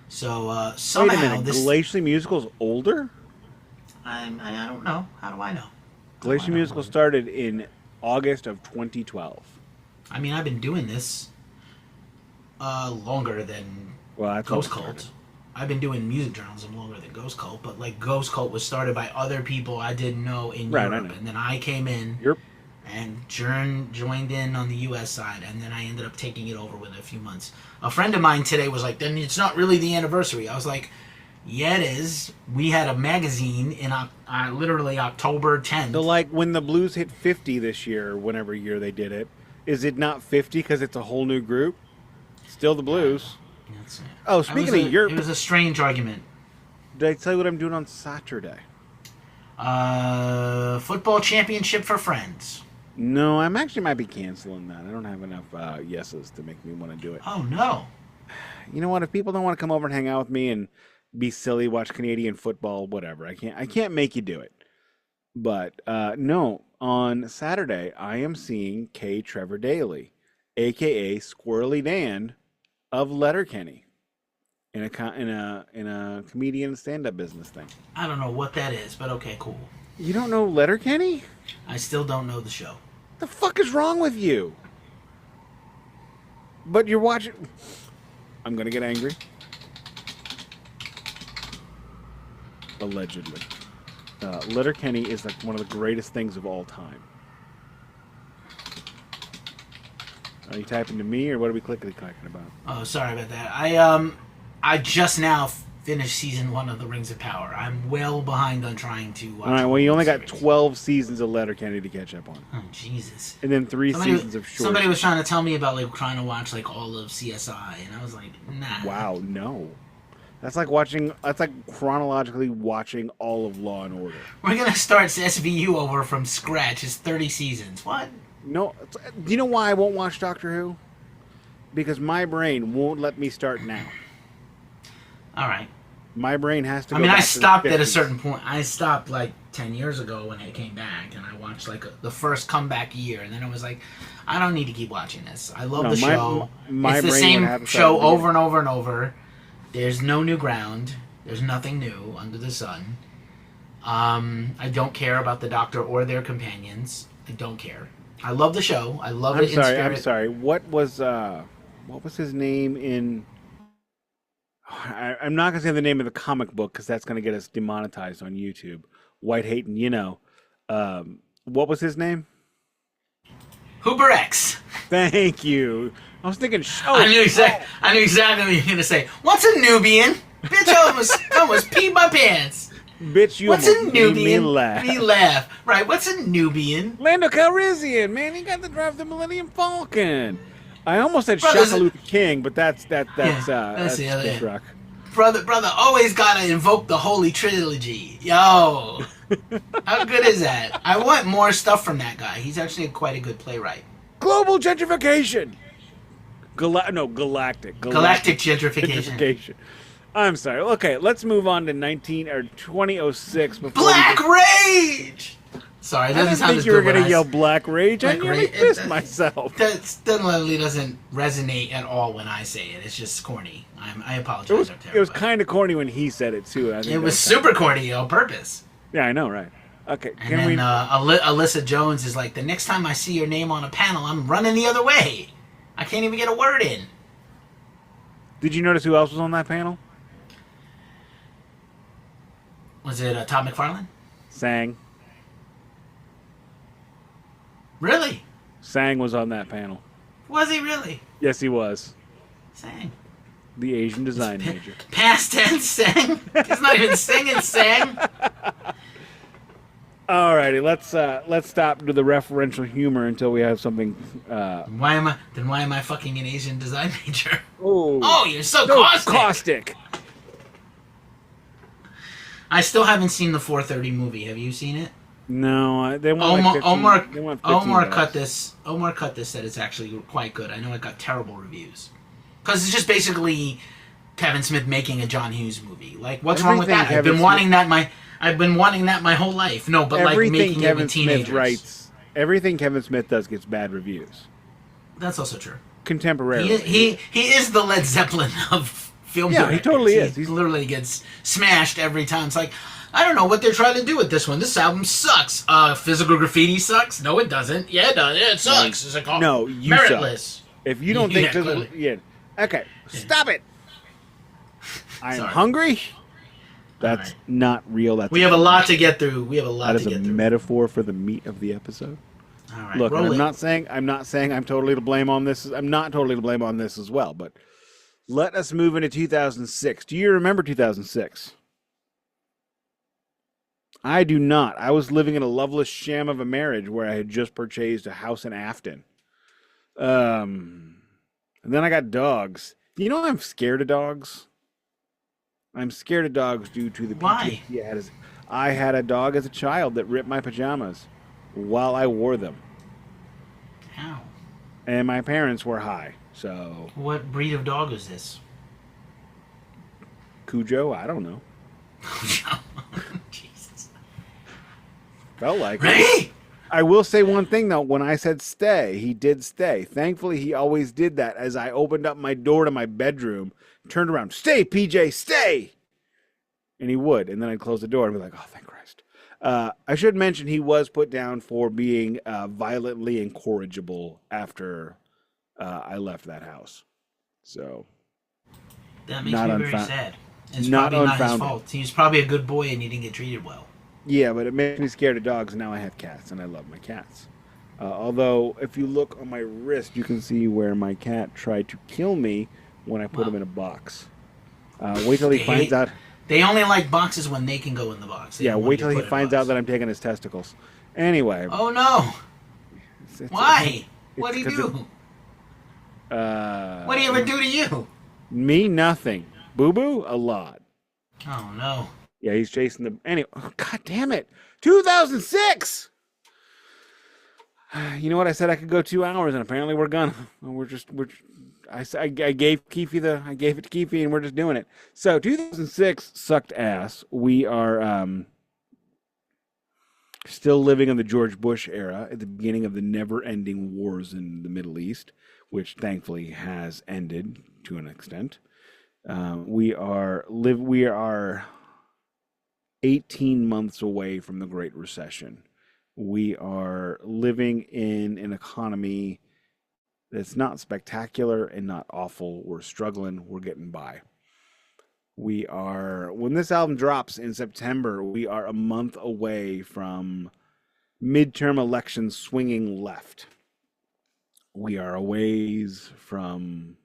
So somehow Wait a minute, Glacially Musical's older? I don't know. How do I know? Glacially Musical started in August of 2012. I mean, I've been doing this longer than Ghost Cult. I've been doing music journalism longer than Ghost Cult, but like Ghost Cult was started by other people I didn't know in Europe, and then I came in and joined in on the U.S. side, and then I ended up taking it over within a few months. A friend of mine today was like, then it's not really the anniversary. I was like, yeah, it is. We had a magazine in literally October 10th. So like when the Blues hit 50 this year, whenever year they did it, is it not 50 because it's a whole new group? Still the Blues. That's it. Oh, speaking of Europe... It was a strange argument. Did I tell you what I'm doing on Saturday? Football championship for friends. No, I'm actually might be canceling that. I don't have enough yeses to make me want to do it. Oh, no. You know what? If people don't want to come over and hang out with me and be silly, watch Canadian football, whatever. I can't make you do it. But no, on Saturday, I am seeing K. Trevor Daly, a.k.a. Squirrely Dan of Letterkenny, in a comedian stand-up business thing. I don't know what that is, but okay, cool. You don't know Letterkenny? I still don't know the show. The fuck is wrong with you? But you're watching... I'm gonna get angry. Allegedly. Letterkenny is like one of the greatest things of all time. Are you typing to me, or what are we clickety-clacking about? Oh, sorry about that. I just now finished season 1 of The Rings of Power. I'm well behind on trying to watch. All right, well, you only got 12 seasons of Letterkenny to catch up on. Oh, Jesus. And then 3 seasons of short. Somebody was trying to tell me about like trying to watch like all of CSI, and I was like, nah. Wow, no. That's like chronologically watching all of Law and Order. We're gonna start SVU over from scratch. It's 30 seasons. What? No, do you know why I won't watch Doctor Who? Because my brain won't let me start now. All right. My brain has to go I mean, back I to stopped the at a 50s. certain point. I stopped like 10 years ago when it came back, and I watched like the first comeback year, and then I was like, I don't need to keep watching this. I love the show. My it's the brain would have same to show start at the over and over and over. There's no new ground. There's nothing new under the sun. I don't care about the Doctor or their companions. I don't care. I love the show. I love it in spirit. I'm sorry. What was his name in... I'm not going to say the name of the comic book because that's going to get us demonetized on YouTube. White Hayton, you know. What was his name? Hooper X. Thank you. I was thinking... I knew exactly what you were going to say. What's a Nubian? Bitch, I almost peed my pants. Bitch, you What's a almost made me Nubian? laugh. Me laugh. Right, what's a Nubian? Lando Calrissian, man, he got to drive the Millennium Falcon. I almost said Brother, Shaka Luther King, but that's that's the other Chris end. Rock. Brother, always gotta invoke the Holy Trilogy. Yo, how good is that? I want more stuff from that guy. He's actually quite a good playwright. Global gentrification. Galactic Gentrification. I'm sorry. Okay, let's move on to 2006. Before Black Rage. Sorry, it I doesn't didn't sound think as you were good. going to yell Black Rage. I Black nearly Rage, pissed myself. That definitely doesn't resonate at all when I say it. It's just corny. I apologize. It was kind of corny when he said it too. I think it was super corny on purpose. Yeah, I know, right? Okay, And then Alyssa Jones is like, the next time I see your name on a panel, I'm running the other way. I can't even get a word in. Did you notice who else was on that panel? Was it Todd McFarlane? Sang. Really? Sang was on that panel. Was he really? Yes, he was. Sang. The Asian design major. Past tense sang. He's not even singing sang. Alrighty, let's stop to the referential humor until we have something. Why am I fucking an Asian design major? Oh, you're so caustic. I still haven't seen the 4:30 movie. Have you seen it? No, they want Omar 15 cut this. Omar cut this. Said it's actually quite good. I know it got terrible reviews because it's just basically Kevin Smith making a John Hughes movie. Like, what's wrong with that? I've been wanting that my whole life. No, but like making it with teenagers. Everything Kevin Smith does gets bad reviews. That's also true. Contemporarily, he is the Led Zeppelin of film. Yeah, he totally is. He literally gets smashed every time. It's like, I don't know what they're trying to do with this one. This album sucks. Physical Graffiti sucks. No, it doesn't. Yeah, it does. Yeah, it sucks. It's like, no, you meritless. Suck. If you don't think physical, okay, stop it. I'm hungry. That's not real. We have a lot to get through. That is a metaphor for the meat of the episode. All right, look, I'm not saying I'm totally to blame on this. I'm not totally to blame on this as well. But let us move into 2006. Do you remember 2006? I do not. I was living in a loveless sham of a marriage where I had just purchased a house in Afton. And then I got dogs. You know, I'm scared of dogs. I'm scared of dogs due to the PTSD I had a dog as a child that ripped my pajamas while I wore them. How? And my parents were high, so... What breed of dog is this? Cujo? I don't know. Cujo? Jesus. Felt like it. I will say one thing, though. When I said stay, he did stay. Thankfully, he always did that as I opened up my door to my bedroom, turned around, stay, PJ, stay! And he would. And then I'd close the door and be like, oh, thank Christ. I should mention he was put down for being violently incorrigible after I left that house. So that makes me very sad. It's not probably unfounded. Not his fault. He was probably a good boy and he didn't get treated well. Yeah, but it makes me scared of dogs, and now I have cats, and I love my cats. Although, if you look on my wrist, you can see where my cat tried to kill me when I put him in a box. Wait till he finds out. They only like boxes when they can go in the box. Wait till he finds out that I'm taking his testicles. Anyway. Oh, no. Why? What do you do? What do you ever do to you? Me? Nothing. Boo-boo? A lot. Oh, no. Yeah, he's chasing the... Anyway, God damn it. 2006! You know what? I said I could go 2 hours, and apparently we're gonna. I gave it to Keefy, and we're just doing it. So 2006 sucked ass. We are still living in the George Bush era at the beginning of the never-ending wars in the Middle East, which thankfully has ended to an extent. We are 18 months away from the Great Recession. We are living in an economy that's not spectacular and not awful. We're struggling. We're getting by. When this album drops in September, we are a month away from midterm elections swinging left. We are a ways from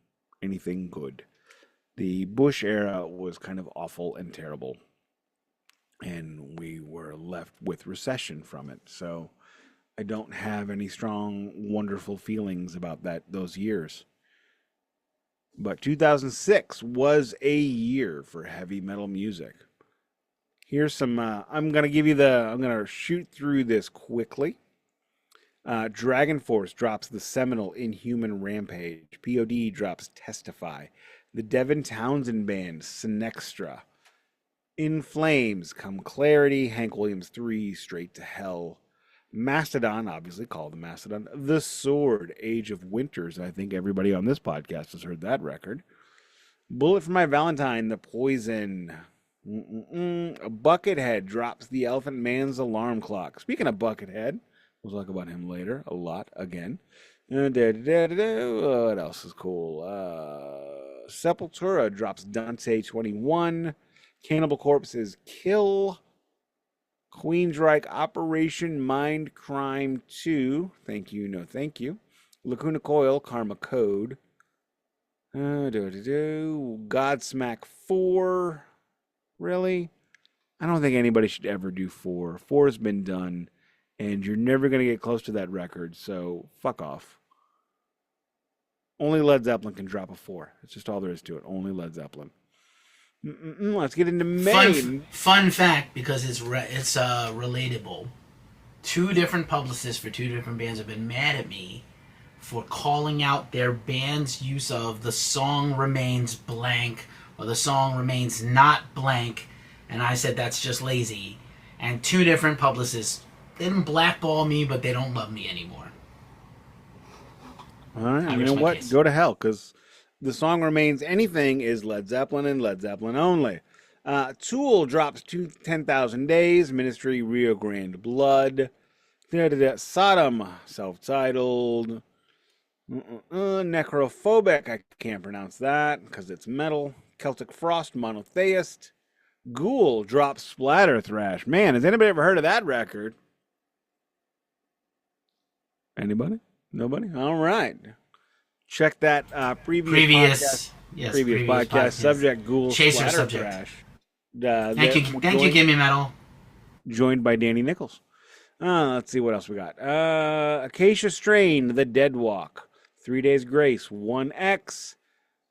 anything good. The Bush era was kind of awful and terrible, and we were left with recession from it. So I don't have any strong, wonderful feelings about those years. But 2006 was a year for heavy metal music. Here's some. I'm gonna shoot through this quickly. Dragon Force drops the seminal Inhuman Rampage. POD drops Testify. The Devin Townsend Band, Sinextra. In Flames come Clarity, Hank Williams 3, Straight to Hell. Mastodon, obviously called the Mastodon. The Sword, Age of Winters. I think everybody on this podcast has heard that record. Bullet for My Valentine, The Poison. Buckethead drops the Elephant Man's Alarm Clock. Speaking of Buckethead, we'll talk about him later a lot again. What else is cool? Sepultura drops Dante 21. Cannibal Corpse's Kill. Queensryche Operation Mind Crime 2. Thank you, no thank you. Lacuna Coil, Karma Code. Godsmack 4. Really? I don't think anybody should ever do 4. 4 has been done, and you're never going to get close to that record, so fuck off. Only Led Zeppelin can drop a 4. That's just all there is to it. Only Led Zeppelin. Let's get into May. Fun fact, because it's relatable. 2 different publicists for 2 different bands have been mad at me for calling out their band's use of the song remains blank or the song remains not blank, and I said that's just lazy. And 2 different publicists didn't blackball me, but they don't love me anymore. All right, you know what? Case. Go to hell, because the song remains anything is Led Zeppelin and Led Zeppelin only. Tool drops 10,000 Days, Ministry, Rio Grande Blood. Sodom, self-titled. Necrophobic, I can't pronounce that because it's metal. Celtic Frost, Monotheist. Ghoul drops Splatter Thrash. Man, has anybody ever heard of that record? Anybody? Nobody? All right. Check that previous podcast. Subject Ghoul Chaser Splatter subject. Thrash. Thank you, Gimme Metal. Joined by Danny Nichols. Let's see what else we got. Acacia Strain, The Dead Walk. 3 Days Grace, 1X.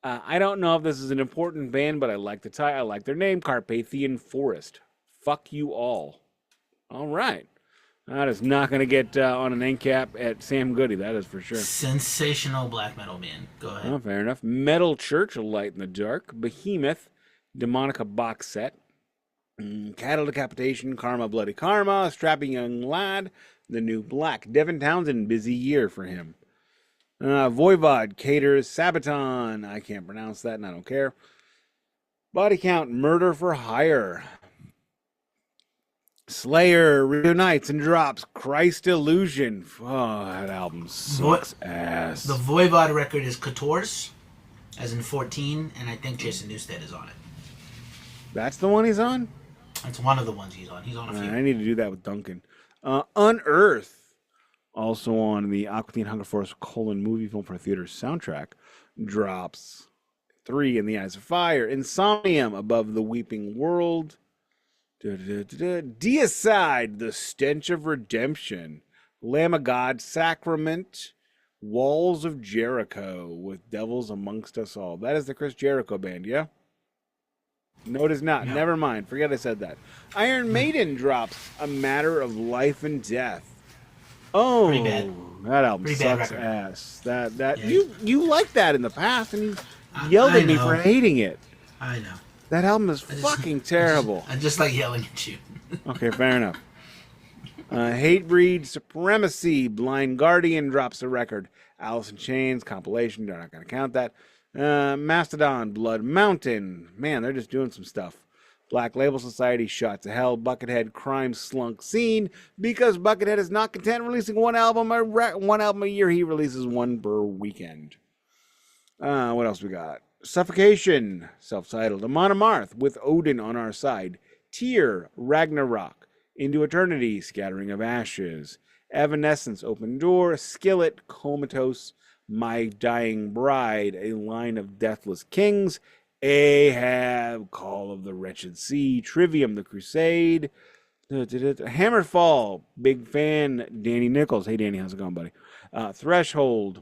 I don't know if this is an important band, but I like the tie. I like their name, Carpathian Forest. Fuck you all. All right. That is not going to get on an end cap at Sam Goody, that is for sure. Sensational black metal band. Go ahead. Oh, fair enough. Metal Church, A Light in the Dark. Behemoth, Demonica box set. Cattle Decapitation, Karma Bloody Karma. Strapping Young Lad, The New Black. Devin Townsend, busy year for him. Voivod caters Sabaton. I can't pronounce that and I don't care. Body Count, Murder for Hire. Slayer reunites and drops Christ Illusion. Oh, that album sucks ass. The Voivod record is Couture's, as in 14, and I think Jason Newsted is on it. That's the one he's on? That's one of the ones he's on. He's on a few. I need to do that with Duncan. Unearth. Also on the Aqua Teen Hunger Force : movie film for theater soundtrack, drops 3 in the Eyes of Fire. Insomnium, Above the Weeping World. Deicide, The Stench of Redemption. Lamb of God, Sacrament. Walls of Jericho, With Devils Amongst Us All. That is the Chris Jericho band, yeah? No, it is not. No. Never mind. Forget I said that. Iron Maiden drops A Matter of Life and Death. Oh, pretty bad. That album sucks ass. Yeah. You liked that in the past, and you yelled at me for hating it. I know. That album is fucking terrible. I just like yelling at you. Okay, fair enough. Hatebreed, Supremacy, Blind Guardian drops a record. Alice in Chains, compilation, they're not going to count that. Mastodon, Blood Mountain. Man, they're just doing some stuff. Black Label Society, Shot to Hell. Buckethead, Crime Slunk Scene. Because Buckethead is not content releasing one album a year, he releases one per weekend. What else we got? Suffocation, self-titled. Amon Amarth, With Odin on Our Side. Tyr, Ragnarok. Into Eternity, Scattering of Ashes. Evanescence, Open Door. Skillet, Comatose. My Dying Bride, A Line of Deathless Kings. Ahab, Call of the Wretched Sea, Trivium, The Crusade, Hammerfall, big fan, Danny Nichols. Hey, Danny, how's it going, buddy? Threshold,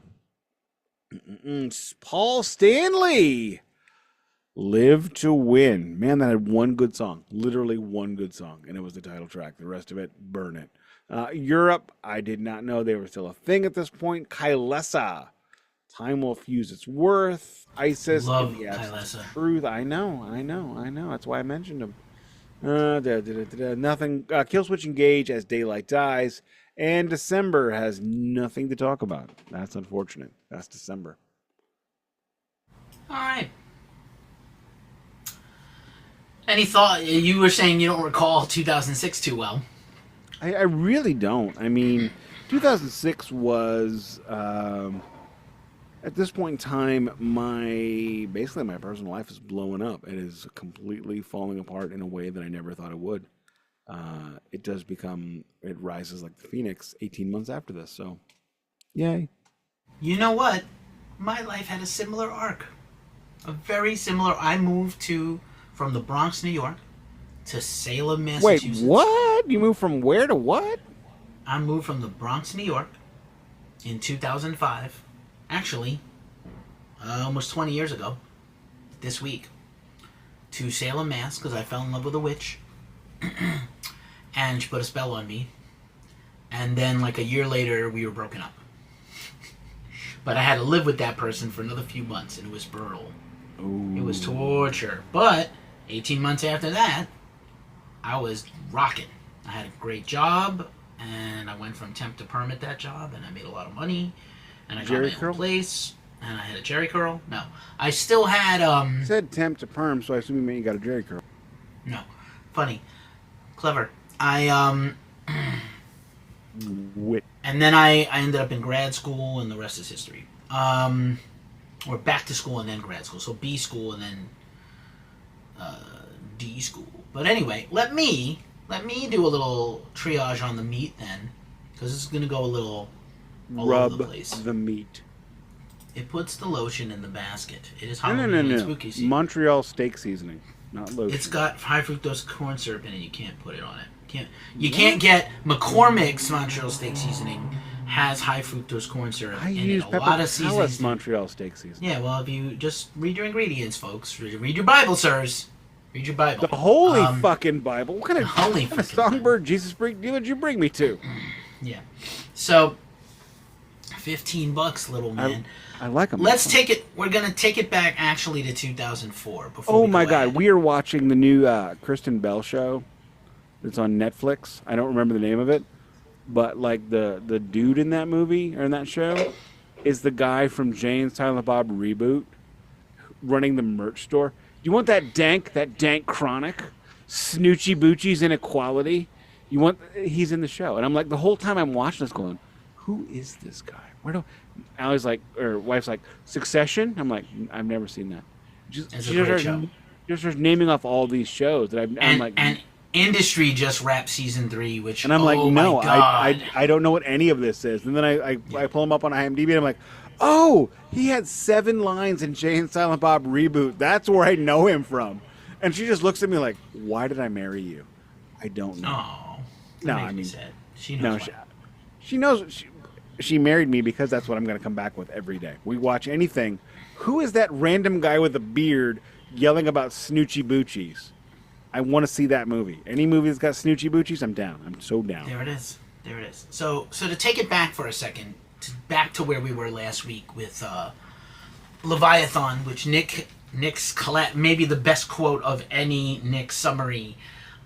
Paul Stanley, Live to Win. Man, that had one good song, literally one good song, and it was the title track. The rest of it, burn it. Europe, I did not know they were still a thing at this point. Kylesa, Time Will Fuse Its Worth. ISIS, Love In the Absence of Kylesa. Truth. I know. That's why I mentioned them. Nothing. Killswitch Engage as Daylight Dies. And December has nothing to talk about. That's unfortunate. That's December. All right. Any thought? You were saying you don't recall 2006 too well. I really don't. I mean, 2006 was, at this point in time, basically my personal life is blowing up. It is completely falling apart in a way that I never thought it would. It rises like the phoenix 18 months after this, so yay. You know what? My life had a similar arc. A very similar. I moved from the Bronx, New York, to Salem, Massachusetts. Wait, what? You moved from where to what? I moved from the Bronx, New York, in 2005. Actually, almost 20 years ago, this week, to Salem, Mass, because I fell in love with a witch. And she put a spell on me. And then, like a year later, we were broken up. But I had to live with that person for another few months, and it was brutal. Ooh. It was torture. But 18 months after that, I was rocking. I had a great job, and I went from temp to perm at that job, and I made a lot of money, and I got my own place, and I had a Jerry curl. No, I still had You said temp to perm, so I assume you meant you got a Jerry curl. No, funny, clever. Wit. And then I ended up in grad school, and the rest is history. Or back to school and then grad school. So B school and then D school. But anyway, let me do a little triage on the meat then, because it's going to go a little all over the place. Rub the meat. It puts the lotion in the basket. It is No. Halloween and spooky season. Montreal steak seasoning, not lotion. It's got high fructose corn syrup in it. You can't put it on it. You can't get McCormick's Montreal steak seasoning has high fructose corn syrup I in use it. A lot of seasonings. Montreal steak seasoning. Yeah, well, if you just read your ingredients, folks. Read your Bible, sirs. Read your Bible. The holy fucking Bible. What kind of songbird Jesus freak deal did you bring me to? Yeah. So, $15, little man. I like them. Let's take it. We're gonna take it back actually to 2004. Oh my God, we are watching the new Kristen Bell show. It's on Netflix. I don't remember the name of it, but like the dude in that movie or in that show is the guy from Jay and Silent Bob Reboot, running the merch store. You want that dank chronic, Snoochie Boochie's Inequality? He's in the show, and I'm like the whole time I'm watching this, going, who is this guy? Allie's like, or wife's like, Succession. I'm like, I've never seen that. It's a great show. Just starts naming off all these shows that I'm like. And Industry just wrapped season 3, which and I'm like, no, my God. I don't know what any of this is. And then I pull him up on IMDb and I'm like, oh, he had 7 lines in Jay and Silent Bob Reboot. That's where I know him from. And she just looks at me like, why did I marry you? I don't know. Oh, no, I mean, sad. She knows. No, she knows. She married me because that's what I'm going to come back with every day. We watch anything. Who is that random guy with a beard yelling about Snoochie Boochies? I want to see that movie. Any movie that's got Snoochie Boochies, I'm down. I'm so down. There it is. So to take it back for a second, back to where we were last week with Leviathan, which Nick's maybe the best quote of any Nick summary.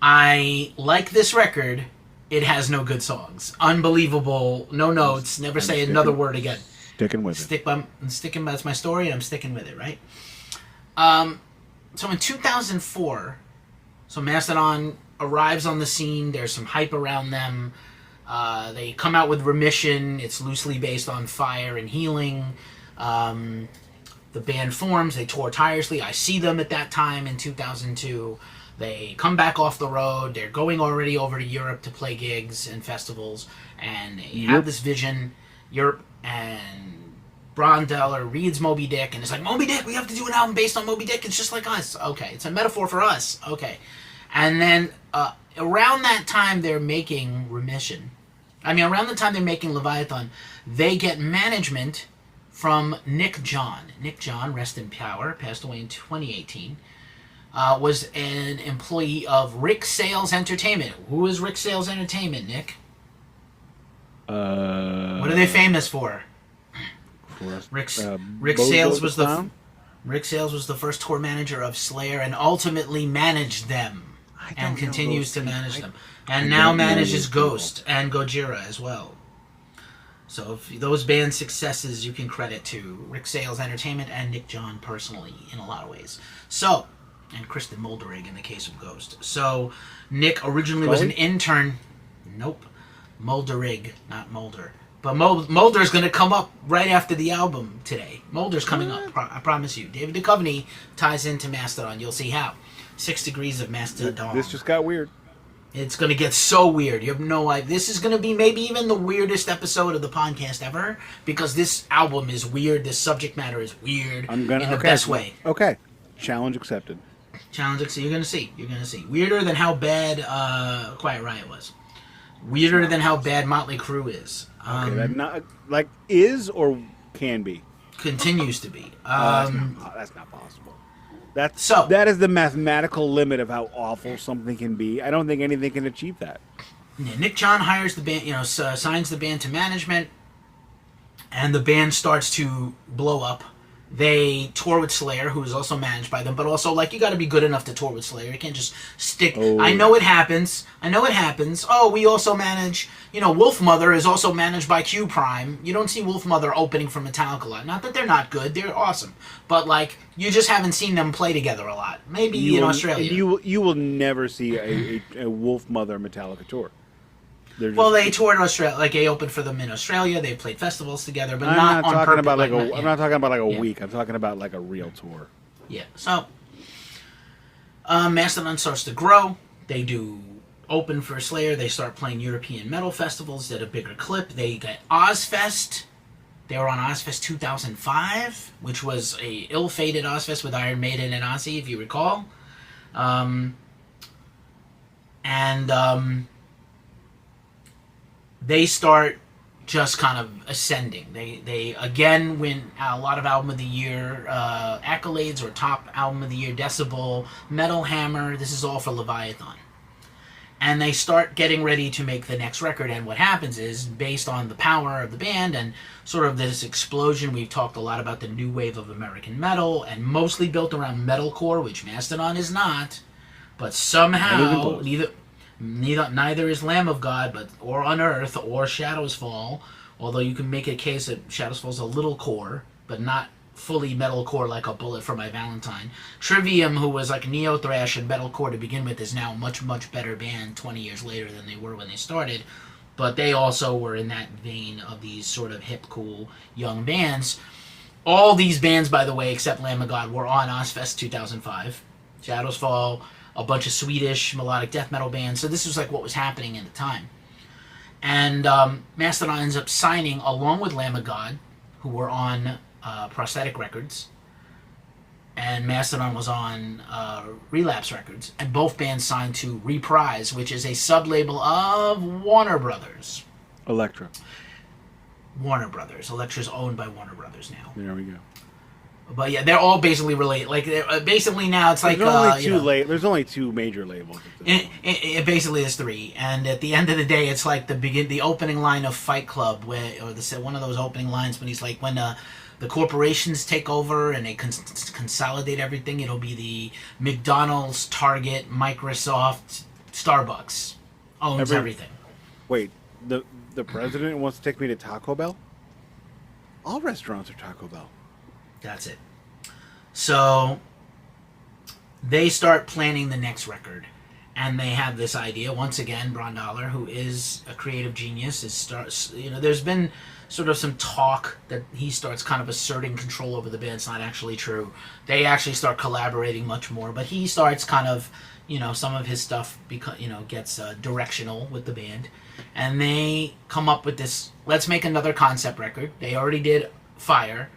I like this record. It has no good songs. Unbelievable. No notes. Never say another word again. Sticking with it. That's my story, and I'm sticking with it, right? So in 2004, so Mastodon arrives on the scene. There's some hype around them. They come out with Remission. It's loosely based on fire and healing. The band forms. They tour tirelessly. I see them at that time in 2002. They come back off the road. They're going already over to Europe to play gigs and festivals. And they have this vision. Europe and Brondell reads Moby Dick and is like, Moby Dick, we have to do an album based on Moby Dick. It's just like us. Okay, it's a metaphor for us. Okay. And then around that time they're making around the time they're making Leviathan, they get management from Nick John. Nick John, rest in power, passed away in 2018. Was an employee of Rick Sales Entertainment. Who is Rick Sales Entertainment, Nick? What are they famous for? Rick Sales was Rick Sales was the first tour manager of Slayer and ultimately managed them and continues to manage them. And now manages Ghost and Gojira as well. So if those band successes you can credit to Rick Sales Entertainment and Nick John personally in a lot of ways. So, and Kristen Molderig in the case of Ghost. So Nick originally was an intern. Nope. Molderig, not Molder. But Mulder's going to come up right after the album today. Mulder's coming up, I promise you. David Duchovny ties into Mastodon. You'll see how. 6 degrees of Mastodon. This just got weird. It's going to get so weird. You have no idea. This is going to be maybe even the weirdest episode of the podcast ever, because this album is weird. This subject matter is weird in the best way. Okay. Challenge accepted. You're going to see. Weirder than how bad Quiet Riot was. Weirder than how bad Motley Crue is. Okay, that not like is or can be. Continues to be. That's not possible. That is the mathematical limit of how awful something can be. I don't think anything can achieve that. Yeah, Nick John hires the band, signs the band to management, and the band starts to blow up. They tour with Slayer, who is also managed by them, but also, you got to be good enough to tour with Slayer. You can't just stick... Oh. I know it happens. Oh, we also manage... Wolf Mother is also managed by Q Prime. You don't see Wolf Mother opening for Metallica a lot. Not that they're not good. They're awesome. But, you just haven't seen them play together a lot. Maybe in Australia. You will never see a Wolf Mother Metallica tour. Well, they toured Australia. They opened for them in Australia. They played festivals together, but not on purpose. I'm not talking about a week. I'm talking about a real tour. Yeah. So, Mastodon starts to grow. They do open for Slayer. They start playing European metal festivals at a bigger clip. They get Ozfest. They were on Ozfest 2005, which was a ill-fated Ozfest with Iron Maiden and Ozzy, if you recall. They start just kind of ascending. They again win a lot of Album of the Year accolades, or top Album of the Year, Decibel, Metal Hammer. This is all for Leviathan. And they start getting ready to make the next record. And what happens is, based on the power of the band and sort of this explosion, we've talked a lot about the new wave of American metal, and mostly built around metalcore, which Mastodon is not. But somehow, neither is Lamb of God, or Unearth, or Shadows Fall. Although you can make a case that Shadows Fall is a little core, but not fully metalcore like a Bullet for My Valentine. Trivium, who was neo thrash and metalcore to begin with, is now a much, much better band 20 years later than they were when they started. But they also were in that vein of these sort of hip, cool, young bands. All these bands, by the way, except Lamb of God, were on Ozfest 2005. Shadows Fall, a bunch of Swedish melodic death metal bands. So this was what was happening at the time. And Mastodon ends up signing, along with Lamb of God, who were on Prosthetic Records, and Mastodon was on Relapse Records, and both bands signed to Reprise, which is a sub-label of Warner Brothers. Elektra. Warner Brothers. Elektra's owned by Warner Brothers now. There we go. But yeah, they're all basically related. Basically now it's there's only two major labels. It basically is three, and at the end of the day, it's the opening line of Fight Club, one of those opening lines when he's when the corporations take over and they consolidate everything. It'll be the McDonald's, Target, Microsoft, Starbucks owns everything. Wait, the president wants to take me to Taco Bell? All restaurants are Taco Bell. That's it. So they start planning the next record, and they have this idea. Once again, Brondell, who is a creative genius, there's been sort of some talk that he starts kind of asserting control over the band. It's not actually true. They actually start collaborating much more, but he starts kind of, some of his stuff gets directional with the band, and they come up with this, let's make another concept record. They already did fire,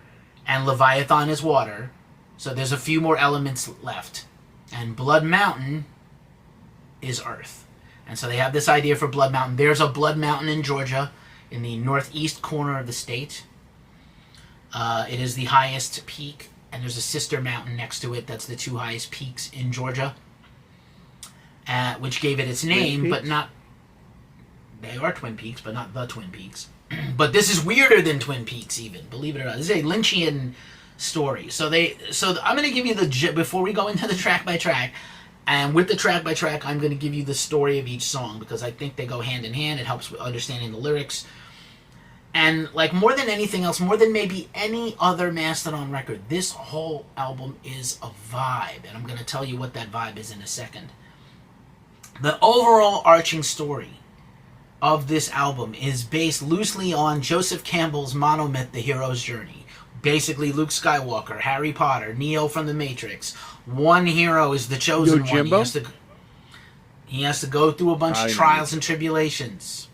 and Leviathan is water. So there's a few more elements left. And Blood Mountain is earth. And so they have this idea for Blood Mountain. There's a Blood Mountain in Georgia, in the northeast corner of the state. It is the highest peak, and there's a sister mountain next to it. That's the two highest peaks in Georgia, which gave it its name, but not... They are Twin Peaks, but not the Twin Peaks. But this is weirder than Twin Peaks, even, believe it or not. This is a Lynchian story. So I'm going to give you before we go into the track by track, and with the track by track, I'm going to give you the story of each song, because I think they go hand in hand. It helps with understanding the lyrics. And like more than anything else, more than maybe any other Mastodon record, this whole album is a vibe. And I'm going to tell you what that vibe is in a second. The overall arching story of this album is based loosely on Joseph Campbell's monomyth, The Hero's Journey. Basically, Luke Skywalker, Harry Potter, Neo from the Matrix. One hero is the chosen one. He has to go through a bunch of trials and tribulations.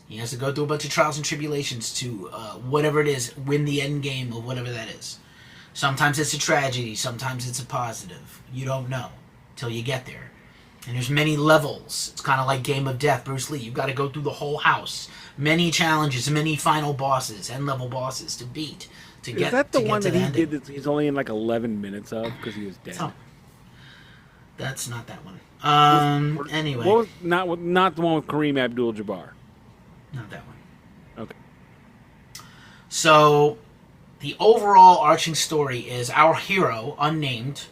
He has to go through a bunch of trials and tribulations to, whatever it is, win the end game of whatever that is. Sometimes it's a tragedy, sometimes it's a positive. You don't know till you get there. And there's many levels. It's kind of like Game of Death, Bruce Lee. You've got to go through the whole house. Many challenges, many final bosses, end-level bosses to beat. Is that the one that he did that he's only in like 11 minutes of because he was dead? Oh, that's not that one. Anyway. What was, not the one with Kareem Abdul-Jabbar. Not that one. Okay. So, the overall arching story is our hero, unnamed,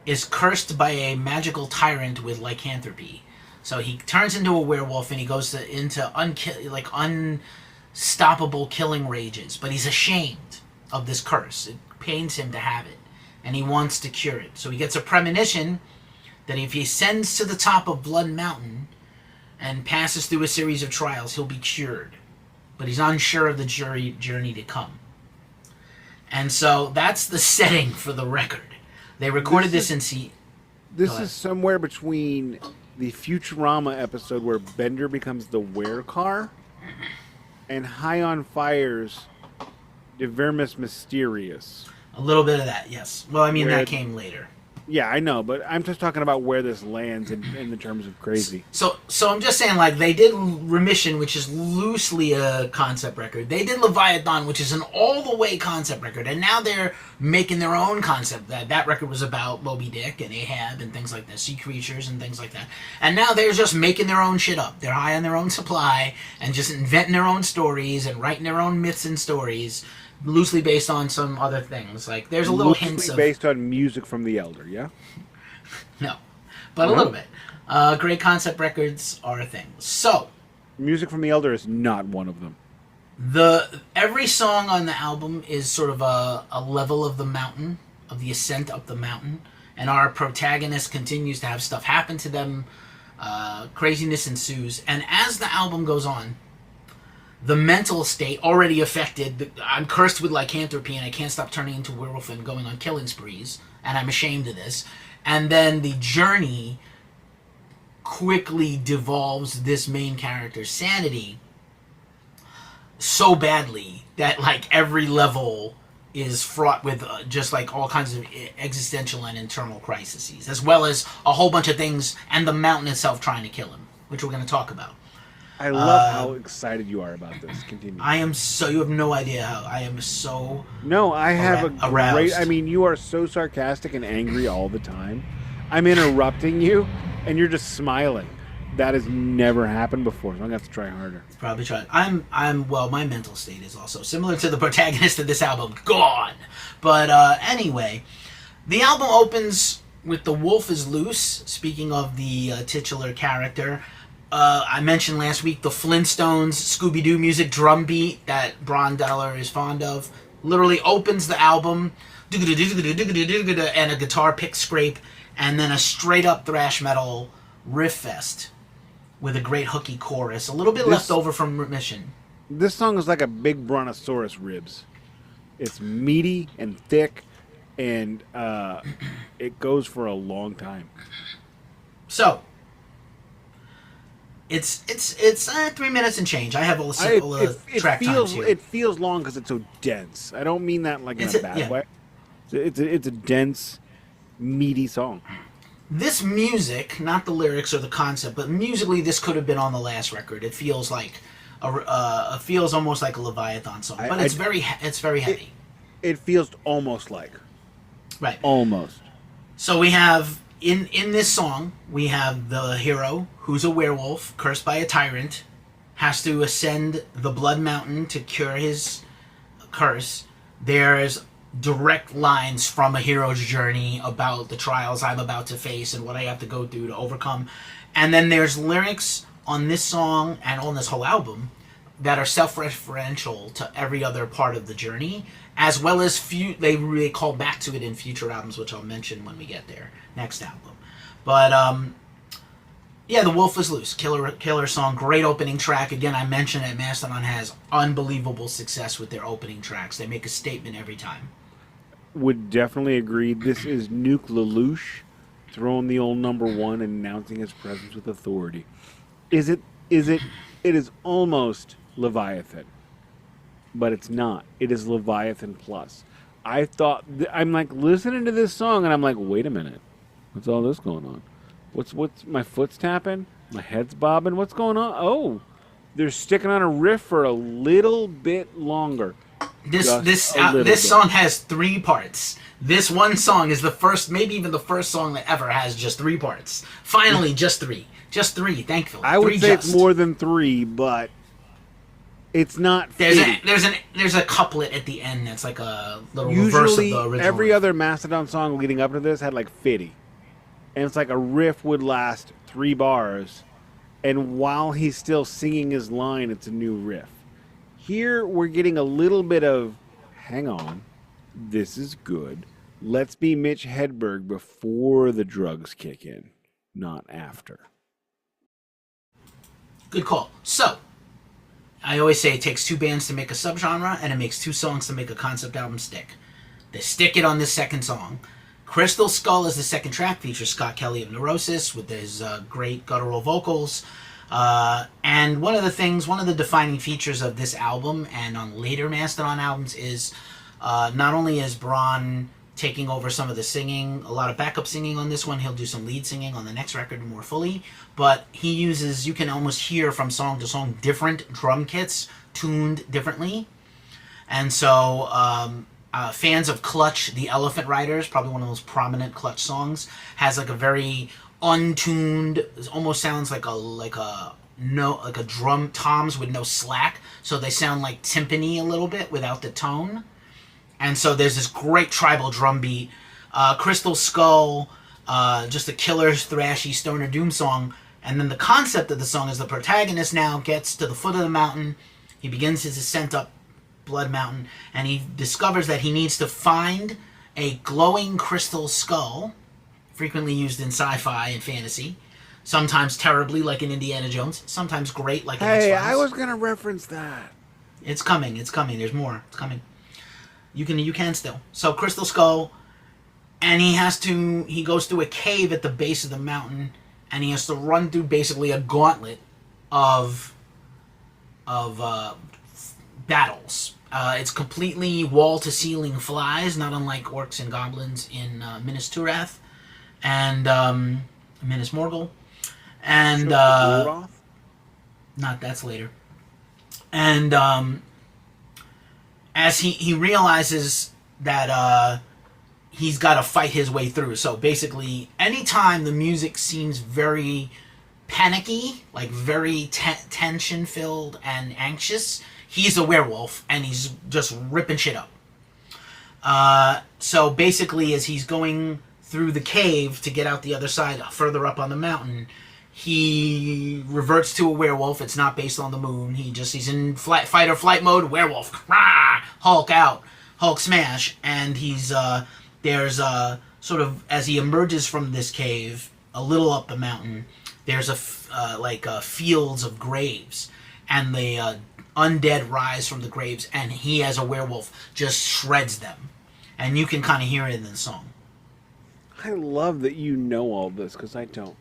is cursed by a magical tyrant with lycanthropy. So he turns into a werewolf and he goes into unstoppable killing rages. But he's ashamed of this curse. It pains him to have it. And he wants to cure it. So he gets a premonition that if he ascends to the top of Blood Mountain and passes through a series of trials, he'll be cured. But he's unsure of the journey to come. And so that's the setting for the record. They recorded this in This is somewhere between the Futurama episode where Bender becomes the werecar and High on Fire's De Vermis Mysterious. A little bit of that, yes. Well, I mean, that came later. Yeah, I know, but I'm just talking about where this lands in the terms of crazy. So I'm just saying, like, they did Remission, which is loosely a concept record. They did Leviathan, which is an all-the-way concept record. And now they're making their own concept. That record was about Moby Dick and Ahab and things like that, sea creatures and things like that. And now they're just making their own shit up. They're high on their own supply and just inventing their own stories and writing their own myths and stories, loosely based on some other things. Like, there's a little hints of... based on music from the Elder, yeah? No. But a little bit. Great concept records are a thing. So... Music from the Elder is not one of them. Every song on the album is sort of a level of the mountain, of the ascent up the mountain. And our protagonist continues to have stuff happen to them. Craziness ensues. And as the album goes on, the mental state already affected. I'm cursed with lycanthropy and I can't stop turning into a werewolf and going on killing sprees. And I'm ashamed of this. And then the journey quickly devolves this main character's sanity so badly that like every level is fraught with just like all kinds of existential and internal crises, as well as a whole bunch of things and the mountain itself trying to kill him, which we're going to talk about. I love how excited you are about this. Continue. I am so... You have no idea how... I am so... No, I have aroused. Great... I mean, you are so sarcastic and angry all the time. I'm interrupting you, and you're just smiling. That has never happened before, so I'm going to have to try harder. Probably try. Well, my mental state is also similar to the protagonist of this album. Gone! But, anyway, the album opens with The Wolf is Loose, speaking of the titular character. I mentioned last week the Flintstones Scooby-Doo music drum beat that Brondeller is fond of. Literally opens the album, and a guitar pick scrape, and then a straight-up thrash metal riff fest with a great hooky chorus. A little bit left over from Remission. This song is like a big brontosaurus ribs. It's meaty and thick, and it goes for a long time. So... It's 3 minutes and change. I have all the track times here. It feels long because it's so dense. I don't mean that like in a bad way. It's a dense, meaty song. This music, not the lyrics or the concept, but musically, this could have been on the last record. It feels like it feels almost like a Leviathan song, but it's very heavy. It feels almost like, right, almost. So we have in this song we have the hero who's a werewolf, cursed by a tyrant, has to ascend the Blood Mountain to cure his curse. There's direct lines from a hero's journey about the trials I'm about to face and what I have to go through to overcome. And then there's lyrics on this song and on this whole album that are self-referential to every other part of the journey, as well as they really call back to it in future albums, which I'll mention when we get there, next album. But yeah, The Wolf is Loose, killer song, great opening track. Again, I mentioned that Mastodon has unbelievable success with their opening tracks. They make a statement every time. Would definitely agree. This is Nuke Lelouch throwing the old number one and announcing his presence with authority. It is almost Leviathan, but it's not. It is Leviathan plus. I thought I'm like listening to this song and I'm like, wait a minute, what's all this going on? What's my foot's tapping, my head's bobbing. What's going on? Oh, they're sticking on a riff for a little bit longer. This song has 3 parts. This one song is the first, maybe even the first song that ever has just 3 parts. Finally, just 3. Just 3, thankfully. I would say it's more than 3, but it's not. There's a couplet at the end that's like a little reverse of the original. Every other Mastodon song leading up to this had like 50, and it's like a riff would last 3 bars, and while he's still singing his line, it's a new riff. Here we're getting a little bit of, hang on, this is good. Let's be Mitch Hedberg before the drugs kick in, not after. Good call. So, I always say it takes 2 bands to make a subgenre, and it makes 2 songs to make a concept album stick. They stick it on this second song. Crystal Skull is the second track, features Scott Kelly of Neurosis with his great guttural vocals. And one of the defining features of this album and on later Mastodon albums is not only is Braun taking over some of the singing, a lot of backup singing on this one, he'll do some lead singing on the next record more fully, but he uses, you can almost hear from song to song, different drum kits tuned differently. And so fans of Clutch, the Elephant Riders, probably one of the most prominent Clutch songs, has like a very untuned, it almost sounds like a drum toms with no slack, so they sound like timpani a little bit without the tone. And so there's this great tribal drum beat. Crystal Skull, just a killer thrashy stoner doom song. And then the concept of the song is the protagonist now gets to the foot of the mountain. He begins his ascent up Blood Mountain, and he discovers that he needs to find a glowing crystal skull, frequently used in sci-fi and fantasy, sometimes terribly like in Indiana Jones, sometimes great like in X-Files. Hey, I was going to reference that. It's coming, there's more, it's coming. You can still. So Crystal Skull, and he goes through a cave at the base of the mountain, and he has to run through basically a gauntlet of battles. It's completely wall-to-ceiling flies, not unlike orcs and goblins in Minas Tirith and Minas Morgul. And not that's later. And as he realizes that he's got to fight his way through. So basically, anytime the music seems very panicky, like very tension-filled and anxious, he's a werewolf, and he's just ripping shit up. So basically, as he's going through the cave to get out the other side, further up on the mountain, he reverts to a werewolf. It's not based on the moon. He's in fight or flight mode, werewolf. Rah! Hulk out. Hulk smash. And there's sort of, as he emerges from this cave, a little up the mountain, there's fields of graves. And the undead rise from the graves, and he, as a werewolf, just shreds them. And you can kind of hear it in the song. I love that you know all this, because I don't.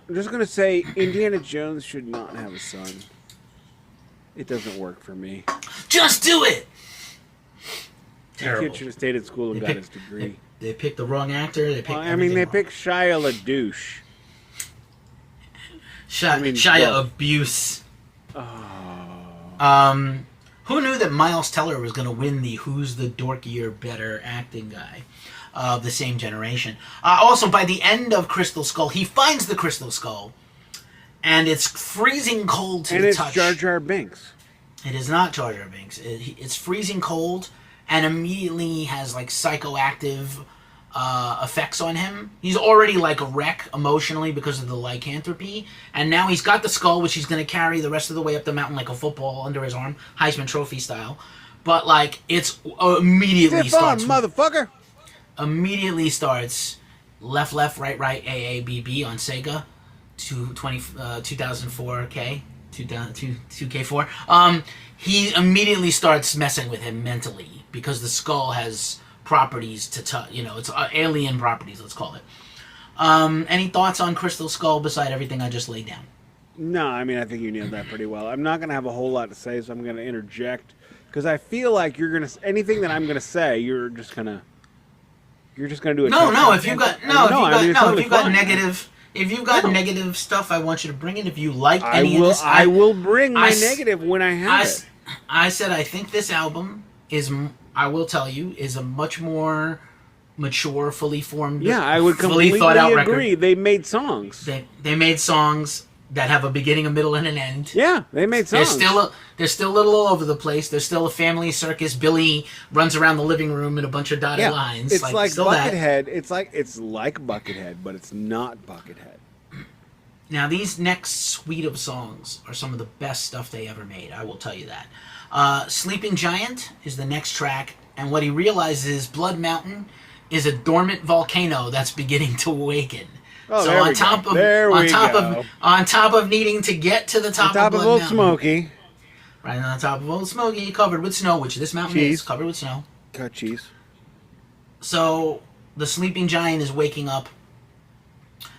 I'm just gonna say Indiana Jones should not have a son. It doesn't work for me. Just do it. The Terrible. kid should have stayed at school and got his degree. They picked the wrong actor. They picked. I mean, they wrong. picked Shia LaDouche. Shia abuse. Oh. Who knew that Miles Teller was going to win the Who's the Dorkier Better acting guy of the same generation? Also, by the end of Crystal Skull, he finds the Crystal Skull, and it's freezing cold to the touch. And it's Jar Jar Binks. It is not Jar Jar Binks. It's freezing cold, and immediately has like psychoactive effects on him. He's already like a wreck emotionally because of the lycanthropy, and now he's got the skull, which he's going to carry the rest of the way up the mountain like a football under his arm, Heisman Trophy style. But like it's immediately starts, motherfucker. Immediately starts left, right, A, B, B on Sega, 2004K. 2K4. He immediately starts messing with him mentally because the skull has properties to touch. It's alien properties. Let's call it. Any thoughts on Crystal Skull beside everything I just laid down? No, I mean I think you nailed that pretty well. I'm not gonna have a whole lot to say, so I'm gonna interject because I feel like you're gonna anything that I'm gonna say, you're just gonna do it. No. If you've got negative. If you've got No. negative stuff, I want you to bring it. If you like any of this, I will bring my negative when I have it. I said I think this album is, I will tell you, is a much more mature, fully formed, Yeah, I would fully completely thought out agree. record. They made songs. They made songs that have a beginning, a middle, and an end. Yeah, they made songs. They're still a little all over the place. There's still a family circus. Billy runs around the living room in a bunch of dotted lines. It's like Buckethead. That. It's like Buckethead, but it's not Buckethead. Now, these next suite of songs are some of the best stuff they ever made. I will tell you that. Sleeping Giant is the next track, and what he realizes is Blood Mountain is a dormant volcano that's beginning to awaken. Oh, so on top of needing to get to the top of Blood Old Mountain, Smoky. right on top of Old Smoky, covered with snow, which this mountain is covered with snow. Cut cheese. So the sleeping giant is waking up,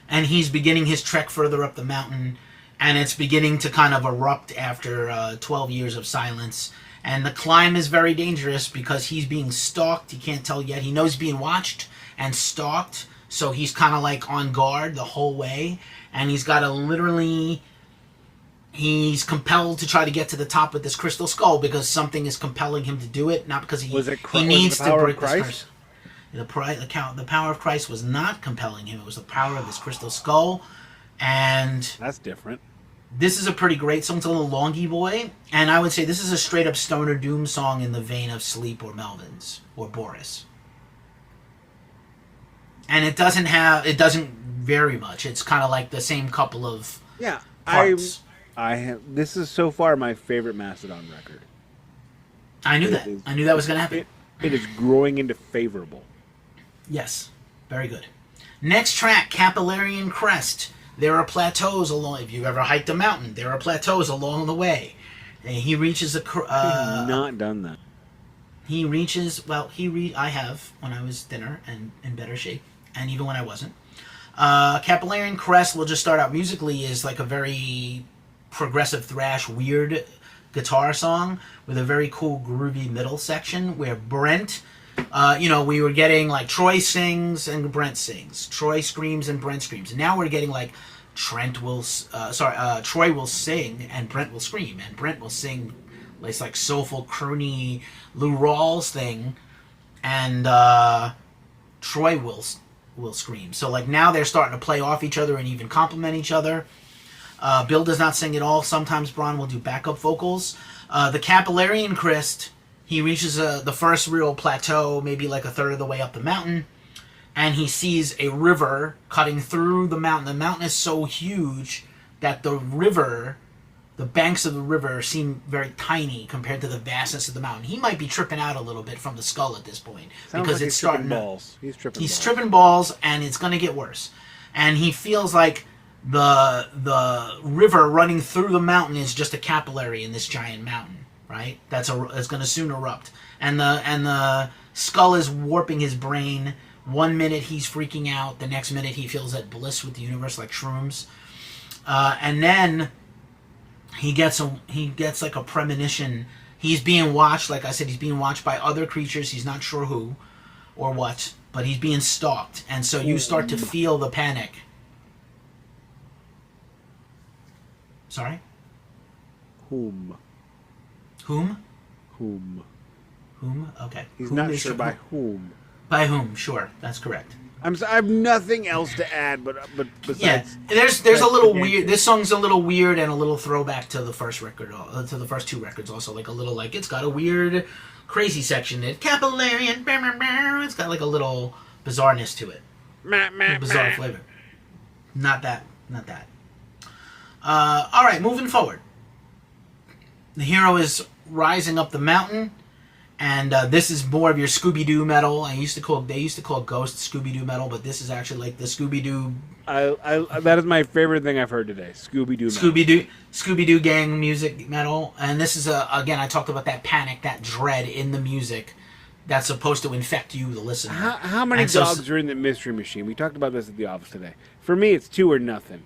and he's beginning his trek further up the mountain, and it's beginning to kind of erupt after 12 years of silence. And the climb is very dangerous because he's being stalked. He can't tell yet. He knows he's being watched and stalked, so he's kind of like on guard the whole way. And he's got to literally... He's compelled to try to get to the top with this crystal skull because something is compelling him to do it, not because he needs to break this curse. The power of Christ was not compelling him. It was the power of this crystal skull. And that's different. This is a pretty great song. It's a little longy boy. And I would say this is a straight up stoner doom song in the vein of Sleep or Melvins or Boris. And it doesn't vary much. It's kind of like the same couple of parts. This is so far my favorite Mastodon record. I knew that. I knew that was going to happen. It is growing into favorable. Yes. Very good. Next track, Capillarian Crest. There are plateaus along... If you've ever hiked a mountain, there are plateaus along the way. And he reaches a... I've not done that. He reaches... Well, I have when I was thinner and in better shape. And even when I wasn't. Capillarian Crest, we'll just start out musically, is like a very progressive thrash, weird guitar song with a very cool groovy middle section where Brent... we were getting like Troy sings and Brent sings. Troy screams and Brent screams. And now we're getting like Troy will sing and Brent will scream. And Brent will sing this like soulful, croony Lou Rawls thing. And Troy will scream. So like now they're starting to play off each other and even compliment each other. Bill does not sing at all. Sometimes Braun will do backup vocals. The Capillarian Crest... He reaches the first real plateau, maybe like a third of the way up the mountain, and he sees a river cutting through the mountain. The mountain is so huge that the banks of the river seem very tiny compared to the vastness of the mountain. He might be tripping out a little bit from the skull at this point. Sounds because like it's starting balls. He's tripping balls, and it's going to get worse. And he feels like the river running through the mountain is just a capillary in this giant mountain. Right, it's going to soon erupt, and the skull is warping his brain. 1 minute he's freaking out, the next minute he feels at bliss with the universe like shrooms. And then he gets like a premonition. He's being watched, like I said, he's being watched by other creatures. He's not sure who or what, but he's being stalked. And so you start to feel the panic. Sorry? Whom? Whom? Whom? Whom? Okay. He's Whom not is sure by whom. By whom? Sure, that's correct. I have nothing else to add, but besides. Yeah, there's a little weird. This song's a little weird and a little throwback to the first record, to the first two records. Also, like a little like it's got a weird, crazy section. That capillarian. It's got like a little bizarreness to it. Bizarre flavor. Not that. All right, moving forward. The hero is rising up the mountain. And this is more of your Scooby-Doo metal. They used to call Ghost Scooby-Doo metal, but this is actually like the Scooby-Doo. That is my favorite thing I've heard today. Scooby-Doo metal. Scooby-Doo gang music metal. And this is again, I talked about that panic, that dread in the music that's supposed to infect you, the listener. How many dogs are in the Mystery Machine? We talked about this at the office today. For me, it's 2 or nothing.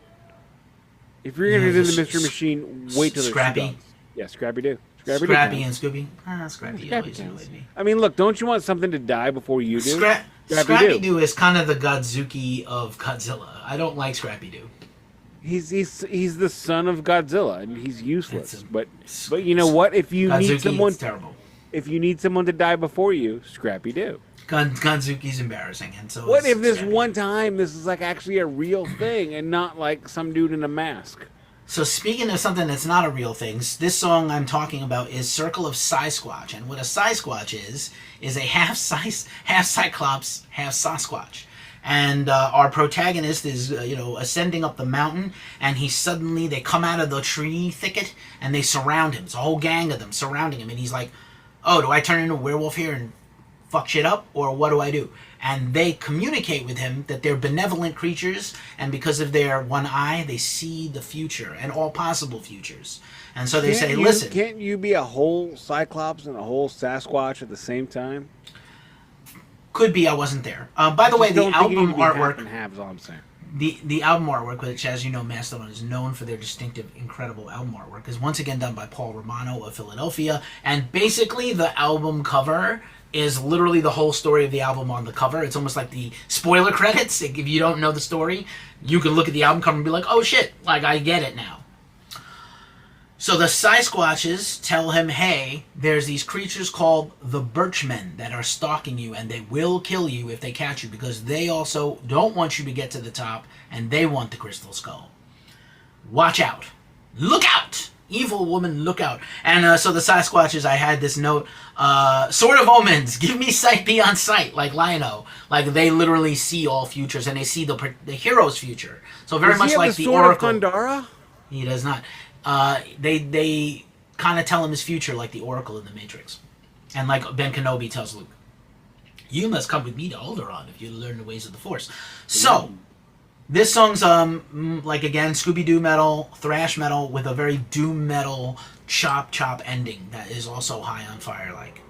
If you're going to do the Mystery Machine, wait till there's 2 dogs. Yeah, Scrappy-Doo. Scrappy and Scooby. Scrappy always annoyed me. I mean, look, don't you want something to die before you do? Scrappy-Doo is kind of the Godzuki of Godzilla. I don't like Scrappy-Doo. He's the son of Godzilla, and he's useless. But you know what? If you need someone, terrible. If you need someone to die before you, Scrappy-Doo. Godzuki's embarrassing, and so. What if this one time this is like actually a real thing and not like some dude in a mask? So speaking of something that's not a real thing, this song I'm talking about is Circle of Sasquatch. And what a Sasquatch is a half Cyclops, half Sasquatch. And our protagonist is, ascending up the mountain, and they come out of the tree thicket, and they surround him. It's a whole gang of them surrounding him, and he's like, oh, do I turn into a werewolf here and fuck shit up, or what do I do? And they communicate with him that they're benevolent creatures, and because of their one eye, they see the future and all possible futures. And so they say, listen. Can't you be a whole Cyclops and a whole Sasquatch at the same time? Could be, I wasn't there. By the way, the album artwork. Half, all I'm saying. The album artwork, which, as you know, Mastodon is known for their distinctive, incredible album artwork, is once again done by Paul Romano of Philadelphia. And basically, the album cover is literally the whole story of the album on the cover. It's almost like the spoiler credits. If you don't know the story, you can look at the album cover and be like, oh shit, like I get it now. So the Sasquatches tell him, hey, there's these creatures called the Birchmen that are stalking you, and they will kill you if they catch you, because they also don't want you to get to the top, and they want the crystal skull. Watch out. Look out! Evil woman, look out. And so the Sasquatches, I had this note, Sword of Omens, give me sight beyond sight, like Lionel. Like, they literally see all futures, and they see the hero's future. So very much like the Oracle. Sword of Pandora? He does not. They kind of tell him his future like the Oracle in the Matrix. And like Ben Kenobi tells Luke, you must come with me to Alderaan if you learn the ways of the Force. So, this song's, like again, Scooby-Doo metal, thrash metal, with a very doom metal, chop ending that is also high on fire like.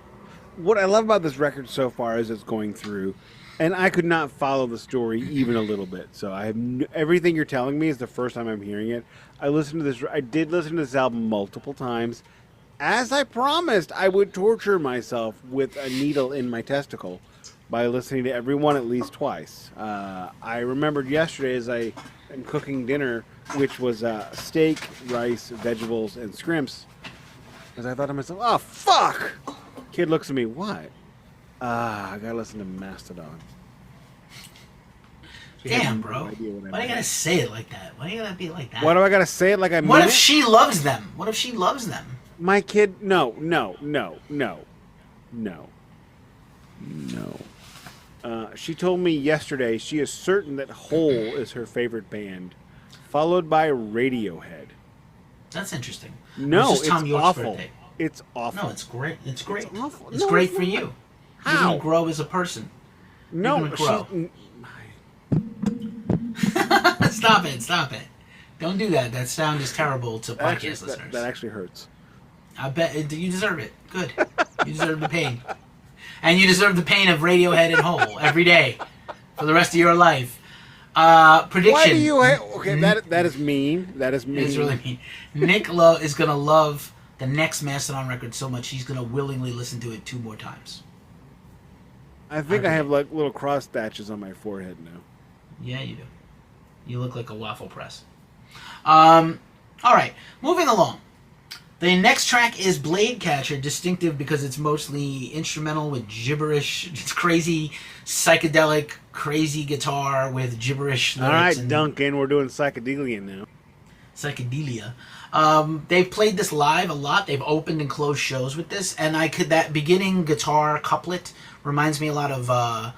What I love about this record so far is it's going through, and I could not follow the story even a little bit. So I have everything you're telling me is the first time I'm hearing it. I did listen to this album multiple times. As I promised, I would torture myself with a needle in my testicle by listening to every one at least twice. I remembered yesterday as I am cooking dinner, which was steak, rice, vegetables, and scrimps, as I thought to myself, oh, fuck! Kid looks at me, what? I gotta listen to Mastodon. Damn, bro. Why do you gotta say it like that? Why do you gotta be like that? Why do I gotta say it like I mean it? What if she loves them? What if she loves them? My kid, no. She told me yesterday she is certain that Hole is her favorite band, followed by Radiohead. That's interesting. No, it's Tom York's awful. Birthday. It's awful. No, it's great. It's great. It's awful. It's no, great it's for not. you. How? You're gonna grow as a person. No, Stop it. Don't do that. That sound is terrible to podcast listeners. That actually hurts. I bet you deserve it. Good. You deserve the pain. And you deserve the pain of Radiohead and Hole every day for the rest of your life. Prediction. Why do you Okay, that is mean. That is mean. It's really mean. Nick is going to love the next Mastodon record so much he's going to willingly listen to it 2 more times. I think I have like little cross stitches on my forehead now. Yeah, you do. You look like a waffle press. All right, moving along. The next track is Blade Catcher, distinctive because it's mostly instrumental with gibberish. It's crazy, psychedelic, crazy guitar with gibberish lyrics. All right, Duncan, we're doing psychedelia now. Psychedelia. They've played this live a lot. They've opened and closed shows with this, and that beginning guitar couplet reminds me a lot of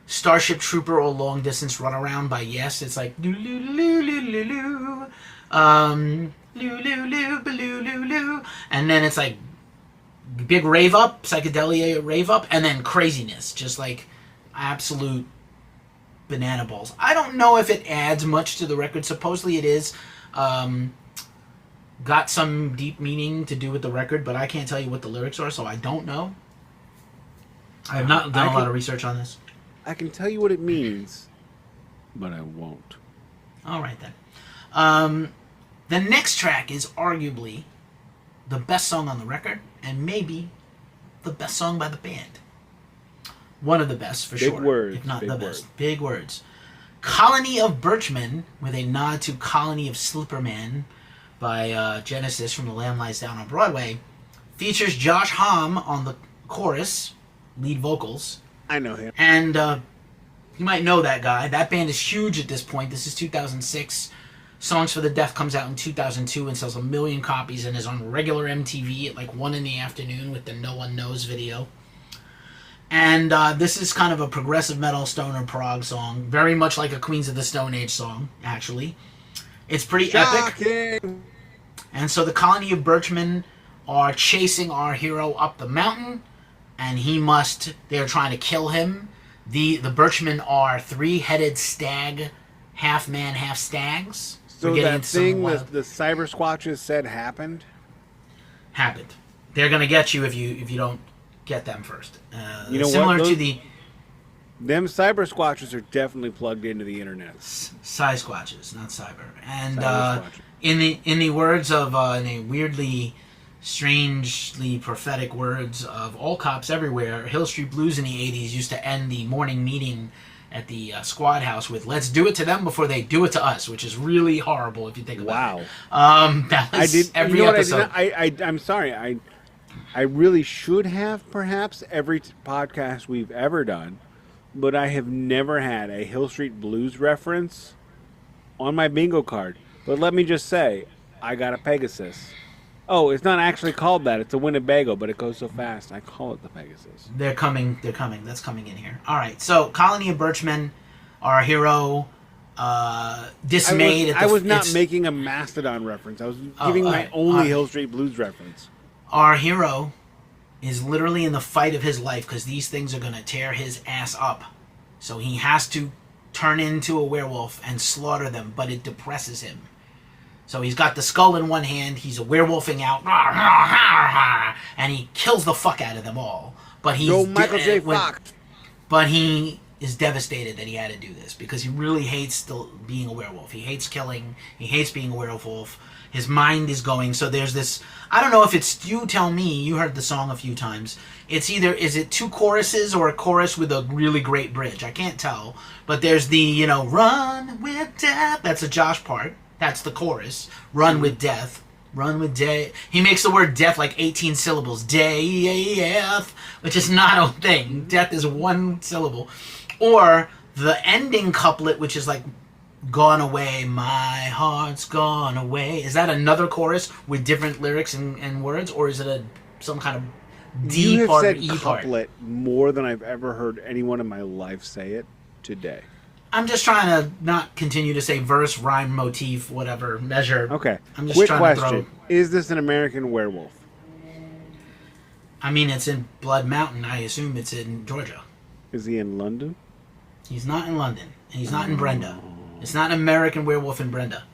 Starship Trooper or Long Distance Runaround by Yes. It's like loo loo loo loo loo loo. Loo loo loo loo loo loo, and then it's like big rave up, psychedelia rave up, and then craziness, just like absolute banana balls. I don't know if it adds much to the record. Supposedly it is got some deep meaning to do with the record, but I can't tell you what the lyrics are, so I don't know. I have not done a lot of research on this. I can tell you what it means, but I won't. All right then. The next track is arguably the best song on the record, and maybe the best song by the band. One of the best, for sure. Big words. If not big the words. best. Big words. Colony of Birchmen, with a nod to Colony of Slipperman by Genesis from The Lamb Lies Down on Broadway, features Josh Homme on the chorus, lead vocals. I know him. And you might know that guy. That band is huge at this point. This is 2006. Songs for the Deaf comes out in 2002 and sells 1 million copies and is on regular MTV at like 1 in the afternoon with the No One Knows video. And this is kind of a progressive metal stoner prog song, very much like a Queens of the Stone Age song, actually. It's pretty epic. And so the Colony of Birchmen are chasing our hero up the mountain, and they're trying to kill him. The Birchmen are 3-headed stag, half man, half stags. So that thing the Cyber Squatches said happened? Happened. They're going to get you if you don't get them first. You know similar what? to the... Them Cyber Squatches are definitely plugged into the internet. Sasquaches, not cyber. And Cyber in the words of in a weirdly, strangely prophetic words of All Cops Everywhere, Hill Street Blues in the 80s used to end the morning meeting at the squad house with "Let's do it to them before they do it to us," which is really horrible if you think about it. That was every episode. I'm sorry. I really should have perhaps every podcast we've ever done, but I have never had a Hill Street Blues reference on my bingo card. But let me just say, I got a Pegasus. Oh, it's not actually called that. It's a Winnebago, but it goes so fast. I call it the Pegasus. They're coming. That's coming in here. All right. So, Colony of Birchmen, our hero, dismayed. I was not making a Mastodon reference. I was giving my only Hill Street Blues reference. Our hero is literally in the fight of his life because these things are going to tear his ass up. So he has to turn into a werewolf and slaughter them, but it depresses him. So he's got the skull in one hand, he's a werewolfing out, and he kills the fuck out of them all. But he's Michael J. Fox. But he is devastated that he had to do this because he really hates being a werewolf. He hates killing. He hates being a werewolf. His mind is going. So there's this. I don't know if it's. You tell me. You heard the song a few times. It's either is it 2 choruses or a chorus with a really great bridge. I can't tell. But there's the run with death. That's a Josh part. That's the chorus. Run with death. Run with death. He makes the word death like 18 syllables. Death, which is not a thing. Death is 1 syllable. Or the ending couplet, which is like, gone away, my heart's gone away. Is that another chorus with different lyrics and words? Or is it some kind of D part or E part? You have said couplet more than I've ever heard anyone in my life say it today. I'm just trying to not continue to say verse, rhyme, motif, whatever, measure. Okay. I'm just Quick trying question. to throw... Is this an American werewolf? I mean, it's in Blood Mountain. I assume it's in Georgia. Is he in London? He's not in London. And he's not in Brenda. It's not an American werewolf in Brenda.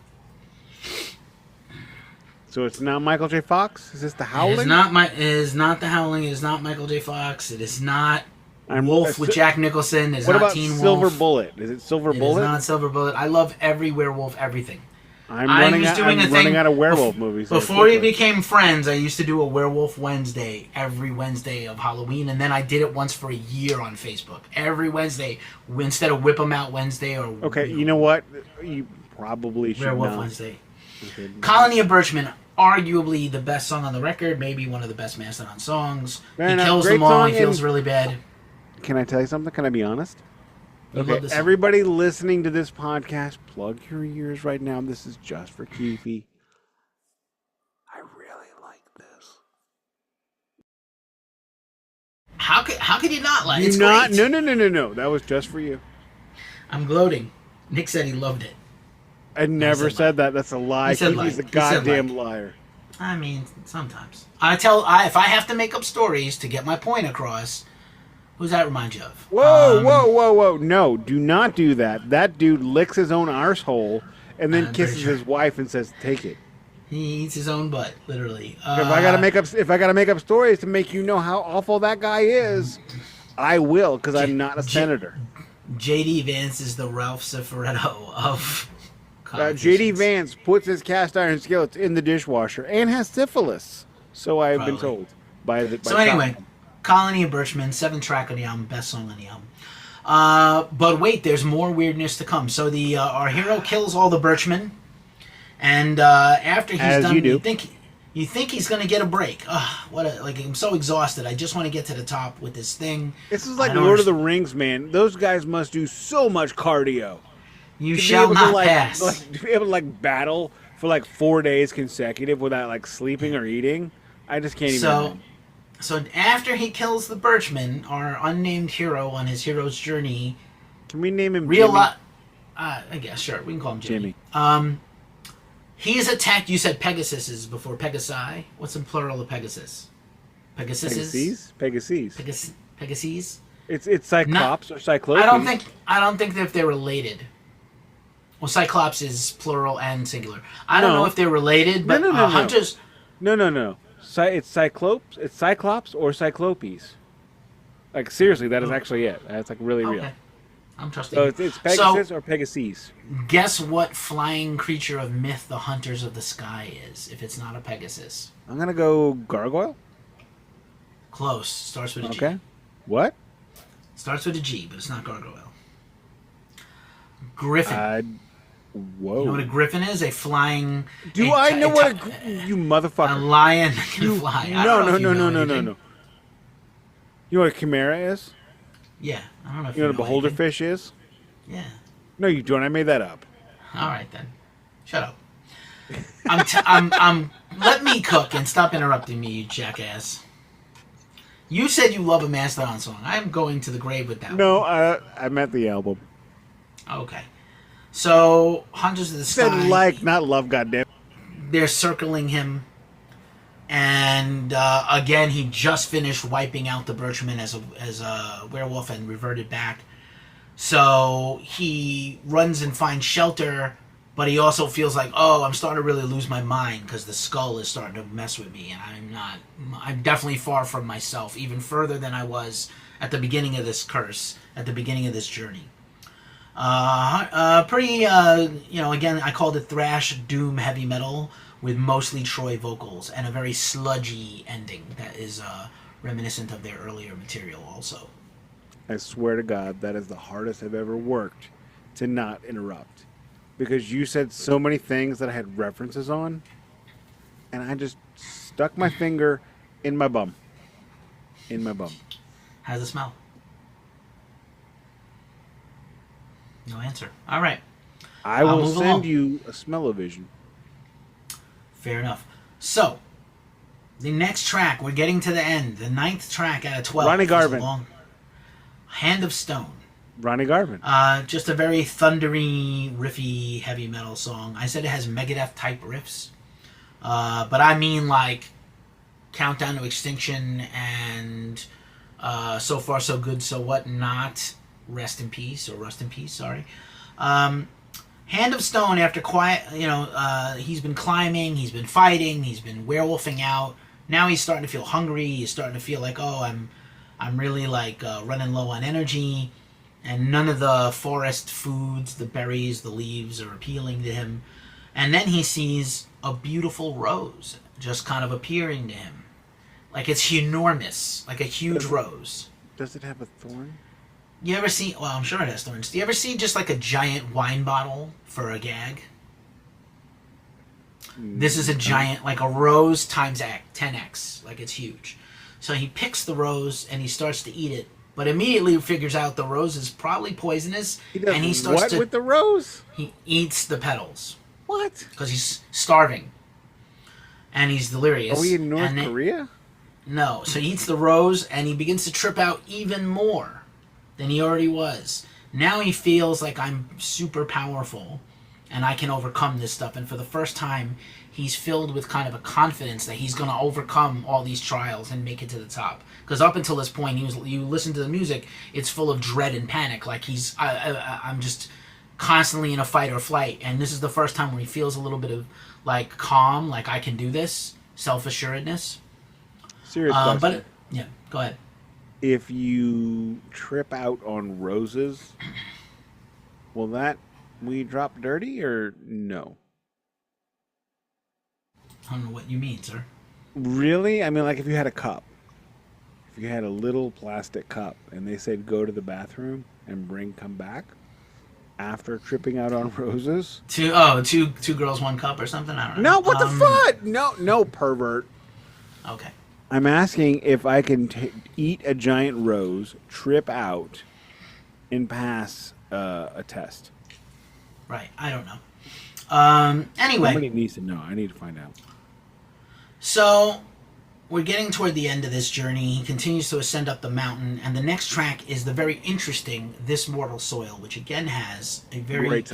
So it's not Michael J. Fox? Is this The Howling? It is not The Howling. It is not Michael J. Fox. It is not Wolf with Jack Nicholson. There's what not about Teen Silver Wolf. Bullet? Is it Silver It Bullet? is not Silver Bullet. I love every werewolf, everything. I'm running out of werewolf movies. Before we became friends, I used to do a Werewolf Wednesday every Wednesday of Halloween, and then I did it once for a year on Facebook. Every Wednesday, instead of Whip 'em Out Wednesday or... Okay, you know what? You probably should Werewolf not. Wednesday. Colony of Birchmen, arguably the best song on the record, maybe one of the best Mastodon songs. Man, he kills great them all, song he feels really bad. Can I tell you something? Can I be honest? You love Okay, this song. everybody listening to this podcast, plug your ears right now. This is just for Keefy. I really like this. How could you not like it? You It's not? great. No. That was just for you. I'm gloating. Nick said he loved it. I never said said that. That's a lie. He said Keefy's like. a He said goddamn like. liar. I mean, sometimes. If I have to make up stories to get my point across, who's that remind you of? Whoa. No, do not do that. That dude licks his own arsehole and then I'm kisses pretty sure. his wife and says, take it. He eats his own butt, literally. If I gotta make up stories to make you know how awful that guy is, I will, because I'm not a senator. J.D. Vance is the Ralph Cifaretto of J.D. Vance puts his cast iron skillets in the dishwasher and has syphilis. So I've been told. By anyway, Colony of Birchmen, 7th track on the album, best song on the album. But wait, there's more weirdness to come. So our hero kills all the Birchmen, and after he's done, you think he's gonna get a break. I'm so exhausted. I just want to get to the top with this thing. This is like Lord of the Rings, man. Those guys must do so much cardio. You shall not pass. To be able to battle for 4 days consecutive without sleeping or eating, I just can't even. So after he kills the Birchmen, our unnamed hero on his hero's journey. Can we name him Jimmy? I guess, sure. We can call him Jimmy. He is attacked. You said Pegasus before Pegasi. What's in plural of Pegasus? Pegasus? Pegasus. Pegasus? It's Cyclops or Cyclops. I don't think that they're related. Well, Cyclops is plural and singular. I don't know if they're related, but hunters. No. It's Cyclops. It's Cyclops or Cyclopes. Seriously, that is actually it. That's really real. I'm trusting. So it's Pegasus or Pegasus. Guess what flying creature of myth the Hunters of the Sky is? If it's not a Pegasus, I'm gonna go gargoyle. Close. Starts with a G. Okay. What? Starts with a G, but it's not gargoyle. Griffin. Whoa. You know what a griffin is? A flying... Do I know what you motherfucker... A lion that can fly. No. You know what a chimera is? Yeah. I don't know if you know what a beholder fish is? Yeah. No, you don't. I made that up. All right, then. Shut up. Let me cook and stop interrupting me, you jackass. You said you love a Mastodon song. I'm going to the grave with that No, I meant the album. Okay. So, Hunters of the Sky... Said not love, goddamn. They're circling him. And, again, he just finished wiping out the Birchmen as a werewolf and reverted back. So, he runs and finds shelter, but he also feels like, I'm starting to really lose my mind because the skull is starting to mess with me, and I'm definitely far from myself, even further than I was at the beginning of this curse, at the beginning of this journey. Again, I called it thrash, doom, heavy metal with mostly Troy vocals and a very sludgy ending that is reminiscent of their earlier material also. I swear to God, that is the hardest I've ever worked to not interrupt. Because you said so many things that I had references on, and I just stuck my finger in my bum. How's it smell? No answer. All right. I will send you a smell-o-vision. Fair enough. So, the next track, we're getting to the end. The 9th track out of 12. Ronnie Garvin. Hand of Stone. Ronnie Garvin. Just a very thundery, riffy, heavy metal song. I said it has Megadeth-type riffs. But I mean Countdown to Extinction and So Far So Good So What Not... Rest in Peace, sorry. Hand of Stone, after he's been climbing, he's been fighting, he's been werewolfing out. Now he's starting to feel hungry, he's starting to feel like, I'm really like running low on energy, and none of the forest foods, the berries, the leaves are appealing to him. And then he sees a beautiful rose just kind of appearing to him. Like it's enormous, like a huge rose. Does it have a thorn? You ever see, well, I'm sure it has thorns. Do you ever see just like a giant wine bottle for a gag? This is a giant, like a rose times 10x. Like it's huge. So he picks the rose and he starts to eat it, but immediately figures out the rose is probably poisonous. And he starts what with the rose? He eats the petals. What? Because he's starving. And he's delirious. Are we in North Korea? No. So he eats the rose and he begins to trip out even more than he already was. Now he feels like I'm super powerful and I can overcome this stuff. And for the first time, he's filled with kind of a confidence that he's going to overcome all these trials and make it to the top. Because up until this point, you listen to the music, it's full of dread and panic. Like I'm just constantly in a fight or flight. And this is the first time where he feels a little bit of like calm, like I can do this, self-assuredness. Serious question. But yeah, go ahead. If you trip out on roses, will that we drop dirty or no? I don't know what you mean, sir. Really? I mean, like if you had a cup, if you had a little plastic cup, and they said go to the bathroom and come back after tripping out on roses. Two girls, one cup or something. I don't know. No, what the fuck? No, pervert. Okay. I'm asking if I can eat a giant rose, trip out, and pass a test. Right. I don't know. Anyway. Somebody needs to know. I need to find out. So, we're getting toward the end of this journey. He continues to ascend up the mountain, and the next track is the very interesting This Mortal Soil, which again has a very Great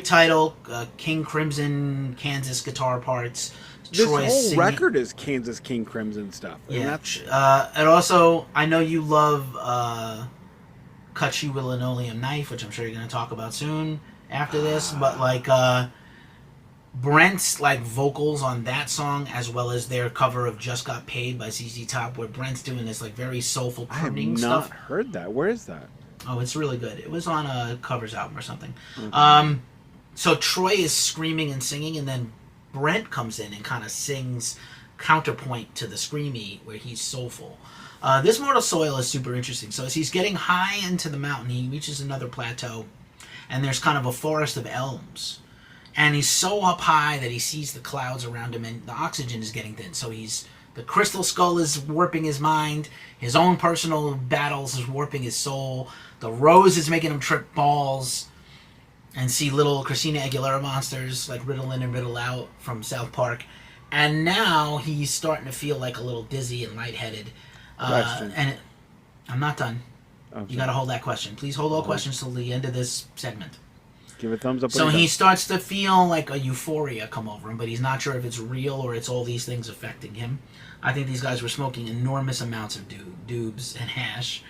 title. King Crimson, Kansas guitar parts. This Troy whole singing. record is Kansas King Crimson stuff. Yeah. And also, I know you love Cut You With a Linoleum Knife, which I'm sure you're going to talk about soon after this, but like Brent's like vocals on that song, as well as their cover of Just Got Paid by ZZ Top, where Brent's doing this like very soulful crooning stuff. I have not heard that. Where is that? Oh, it's really good. It was on a covers album or something. Okay. So Troy is screaming and singing, and then Brent comes in and kind of sings counterpoint to the screamy, where he's soulful. This Mortal Soil is super interesting. So as he's getting high into the mountain, he reaches another plateau, and there's kind of a forest of elms. And he's so up high that he sees the clouds around him, and the oxygen is getting thin. So the crystal skull is warping his mind. His own personal battles is warping his soul. The rose is making him trip balls and see little Christina Aguilera monsters like Riddle In and Riddle Out from South Park. And now he's starting to feel like a little dizzy and lightheaded. I'm not done. You got to hold that question. Please hold all questions till the end of this segment. Give a thumbs up. So he starts to feel like a euphoria come over him, but he's not sure if it's real or it's all these things affecting him. I think these guys were smoking enormous amounts of doobs and hash.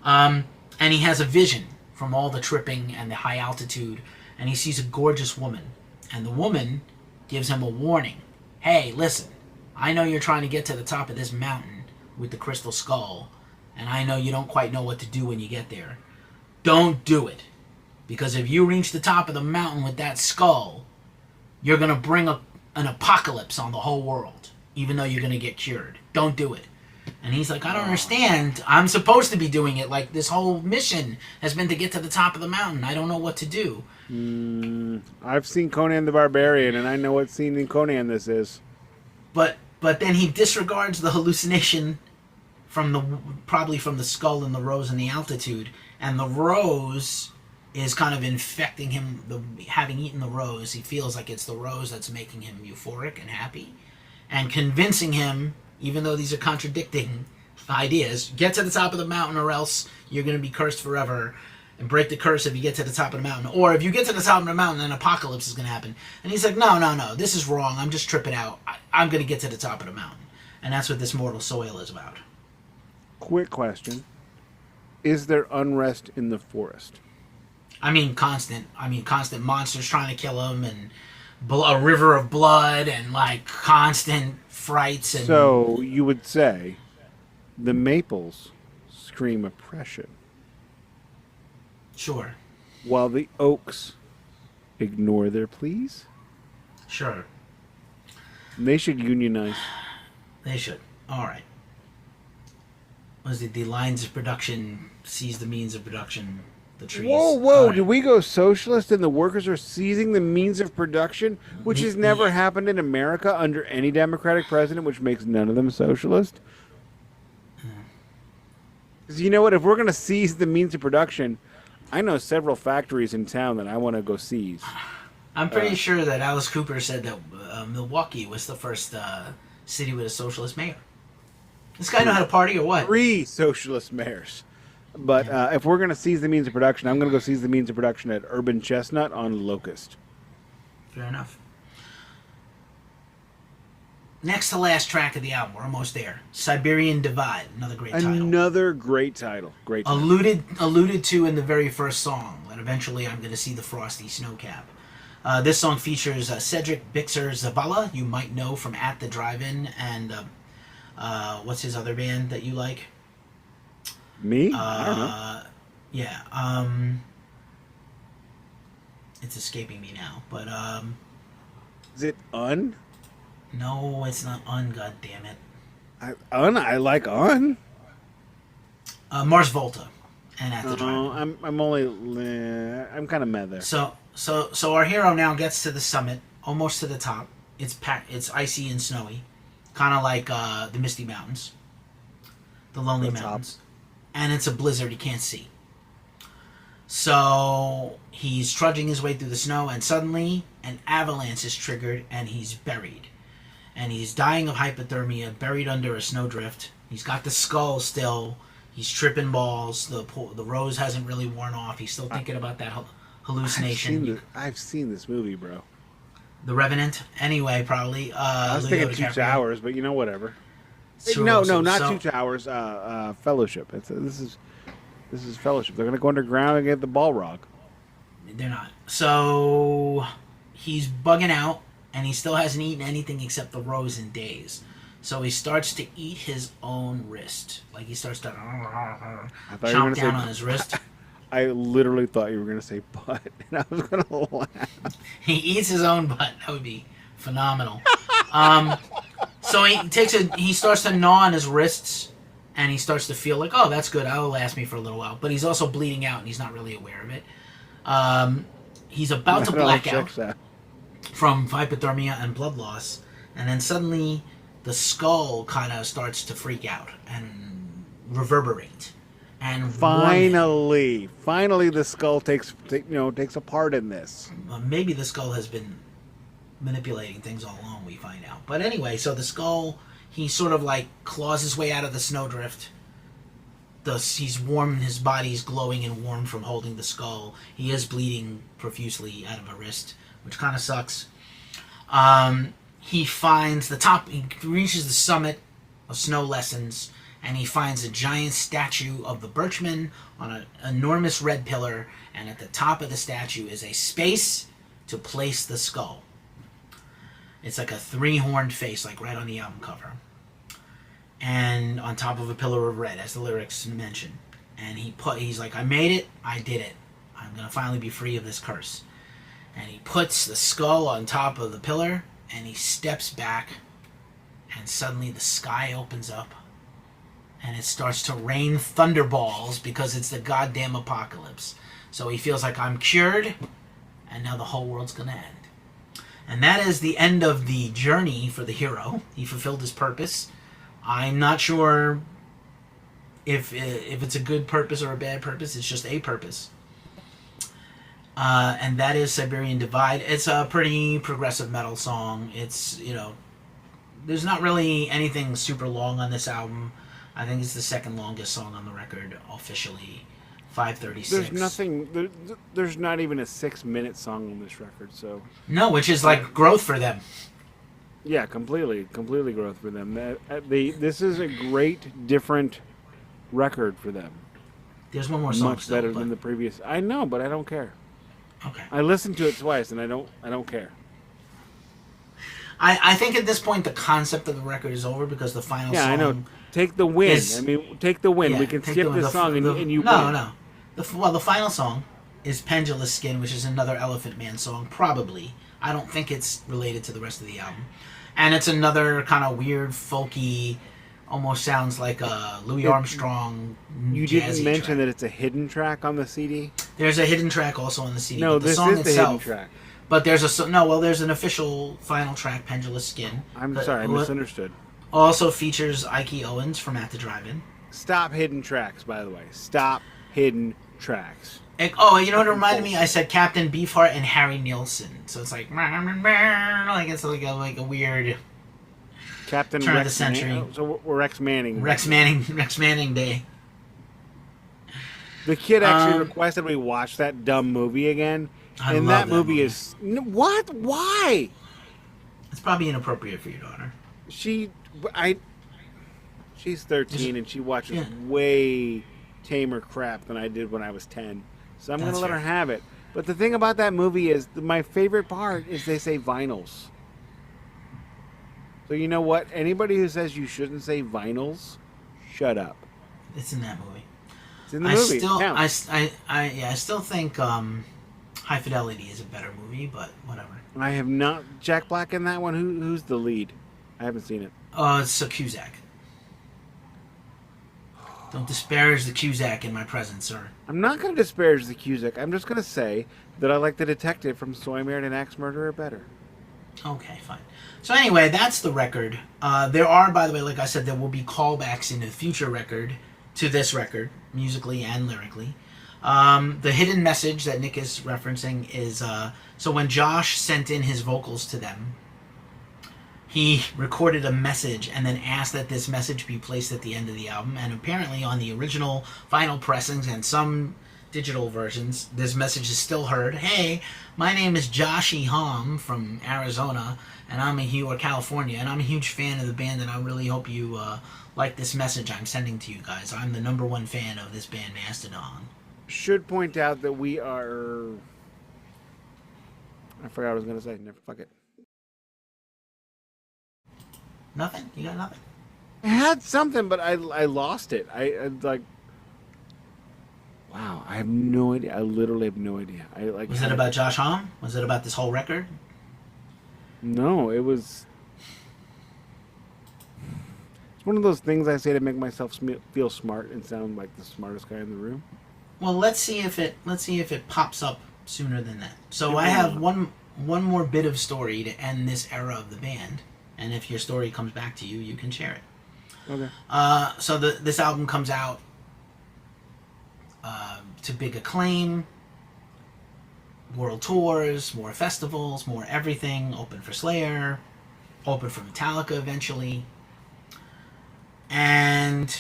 And he has a vision from all the tripping and the high altitude, and he sees a gorgeous woman. And the woman gives him a warning. Hey, listen, I know you're trying to get to the top of this mountain with the crystal skull, and I know you don't quite know what to do when you get there. Don't do it. Because if you reach the top of the mountain with that skull, you're going to bring an apocalypse on the whole world, even though you're going to get cured. Don't do it. And he's like, I don't understand. I'm supposed to be doing it. Like, this whole mission has been to get to the top of the mountain. I don't know what to do. I've seen Conan the Barbarian, and I know what scene in Conan this is. But then he disregards the hallucination probably from the skull and the rose and the altitude. And the rose is kind of infecting him. Having eaten the rose, he feels like it's the rose that's making him euphoric and happy, and convincing him, even though these are contradicting ideas, get to the top of the mountain or else you're going to be cursed forever, and break the curse if you get to the top of the mountain. Or if you get to the top of the mountain, an apocalypse is going to happen. And he's like, no, this is wrong. I'm just tripping out. I'm going to get to the top of the mountain. And that's what This Mortal Soil is about. Quick question. Is there unrest in the forest? I mean, constant monsters trying to kill him, and a river of blood, and like constant frights. And so you would say The maples scream oppression, Sure. while the oaks ignore their pleas. Sure. They should unionize. They should. All right. Was it the lines of production seize the means of production? The trees. Whoa, All whoa! right. Did we go socialist and the workers are seizing the means of production, which has never Yeah. happened in America under any Democratic president, which makes none of them socialist? Because you know what? If we're going to seize the means of production, I know several factories in town that I want to go seize. I'm pretty sure that Alice Cooper said that Milwaukee was the first city with a socialist mayor. This guy know how to party or what? 3 socialist mayors. But if we're going to seize the means of production, I'm going to go seize the means of production at Urban Chestnut on Locust. Fair enough. Next to last track of the album, we're almost there. Siberian Divide, another great title. Another great title. Great title. Alluded to in the very first song, that eventually I'm going to see the frosty snowcap. This song features Cedric Bixer Zavala, you might know from At the Drive-In, and what's his other band that you like? Me? I don't know. Yeah, it's escaping me now, but Is it Un? no, it's not God damn it. I like Un. Mars Volta and At the Drive-In. I'm kind of mad there. So our hero now gets to the summit, almost to the top. It's icy and snowy, kind of like the Misty Mountains, the Lonely The top. Mountains, and it's a blizzard he can't see. So he's trudging his way through the snow, and suddenly an avalanche is triggered, and he's buried, and he's dying of hypothermia, buried under a snowdrift. He's got the skull still. He's tripping balls. The rose hasn't really worn off. He's still thinking about that hallucination. I've seen this movie, bro. The Revenant. Anyway, probably. I was Leo thinking Two DiCaprio. Towers, but whatever. Sure, no, so- not so- Two Towers. Fellowship. This is Fellowship. They're going to go underground and get the Balrog. They're not. So he's bugging out, and he still hasn't eaten anything except the rose in days. So he starts to eat his own wrist. Like he starts to thought you were gonna chomp say- down on his wrist. I literally thought you were going to say butt, and I was going to laugh. He eats his own butt. That would be phenomenal. So he starts to gnaw on his wrists, and he starts to feel like, oh, that's good. That'll last me for a little while. But he's also bleeding out, and he's not really aware of it. He's about to That all black out checks out. from hypothermia and blood loss, and then suddenly the skull kind of starts to freak out and reverberate. And Finally, the skull takes a part in this. maybe the skull has been manipulating things all along, we find out. But anyway, so the skull, he sort of like claws his way out of the snowdrift. He's warm, his body's glowing and warm from holding the skull. He is bleeding profusely out of a wrist, which kind of sucks. He finds the top, he reaches the summit of Snow Lessons, and he finds a giant statue of the Birchman on an enormous red pillar, and at the top of the statue is a space to place the skull. It's like a 3-horned face, like right on the album cover. And on top of a pillar of red, as the lyrics mention. And he's like, I made it, I did it. I'm going to finally be free of this curse. And he puts the skull on top of the pillar, and he steps back, and suddenly the sky opens up, and it starts to rain thunderballs because it's the goddamn apocalypse. So he feels like, I'm cured, and now the whole world's going to end. And that is the end of the journey for the hero. He fulfilled his purpose. I'm not sure if it's a good purpose or a bad purpose. It's just a purpose. And that is Siberian Divide. It's a pretty progressive metal song. It's, there's not really anything super long on this album. I think it's the second longest song on the record, officially. 5:36. There's nothing. There's not even a 6-minute song on this record. So No, which is like growth for them. yeah, completely growth for them. This is a great different record for them. There's one more song. Much better than the previous. I know, but I don't care. Okay. I listened to it twice, and I don't care. I think at this point the concept of the record is over because the final Yeah, song. I know. Take the win. is- I mean, take the win. Yeah, We can take skip the- this song and you no, win. no. The final song is Pendulous Skin, which is another Elephant Man song, probably. I don't think it's related to the rest of the album. And it's another kind of weird, folky, almost sounds like a Louis Armstrong You jazzy didn't mention track. that it's a hidden track on the CD. There's a hidden track also on the CD. No, but the this song is the itself, hidden track. But there's there's an official final track, Pendulous Skin. I'm that sorry, I misunderstood. Also features Ike Owens from At the Drive-In. Stop hidden tracks, by the way. Stop hidden tracks. Oh, you know what it reminded me? I said Captain Beefheart and Harry Nilsson. So it's like it's like a weird Captain turn of Rex the century. So we're Rex Manning. Rex Manning Day. The kid actually requested we watch that dumb movie again. I And love that movie is... What? Why? It's probably inappropriate for your daughter. She's 13 and she watches Yeah. way tamer crap than I did when I was 10. So I'm going to That's let her fair. have it. But the thing about that movie is my favorite part is they say vinyls. So you know what? Anybody who says you shouldn't say vinyls, shut up. It's in that movie. It's in the movie. I still think High Fidelity is a better movie, but whatever. And I have not... Jack Black in that one? Who's the lead? I haven't seen it. It's a Cusack. Don't disparage the Cusack in my presence, sir. I'm not going to disparage the Cusack. I'm just going to say that I like the detective from So I Married an Axe Murderer better. Okay, fine. So anyway, that's the record. There are, by the way, like I said, there will be callbacks in the future record to this record, musically and lyrically. The hidden message that Nick is referencing is, so when Josh sent in his vocals to them, he recorded a message and then asked that this message be placed at the end of the album. And apparently on the original vinyl pressings and some digital versions, this message is still heard. Hey, my name is Joshy Hom from Arizona, and or California, and I'm a huge fan of the band, and I really hope you like this message I'm sending to you guys. I'm the #1 fan of this band, Mastodon. Should point out that we are... I forgot what I was going to say. Never, fuck it. Nothing? You got nothing? I had something, but I lost it. I like... Wow, I have no idea. I literally have no idea. Was it about Josh Homme? Was it about this whole record? No, it was... It's one of those things I say to make myself feel smart and sound like the smartest guy in the room. Well, let's see if it pops up sooner than that. So I have one more bit of story to end this era of the band, and if your story comes back to you, you can share it. Okay. So this album comes out to big acclaim, world tours, more festivals, more everything, open for Slayer, open for Metallica eventually. And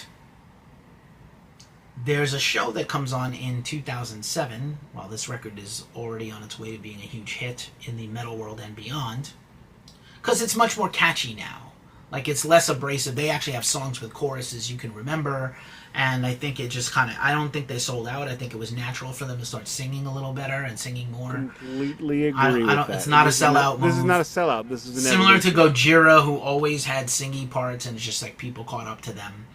there's a show that comes on in 2007, while this record is already on its way to being a huge hit in the metal world and beyond, because it's much more catchy now. Like, it's less abrasive. They actually have songs with choruses you can remember, and I think it just kind of... I don't think they sold out. I think it was natural for them to start singing a little better and singing more. Completely agree with that. It's not a sellout move. This is not a sellout. This is an similar to evolution. Gojira, who always had singy parts, and it's just like people caught up to them.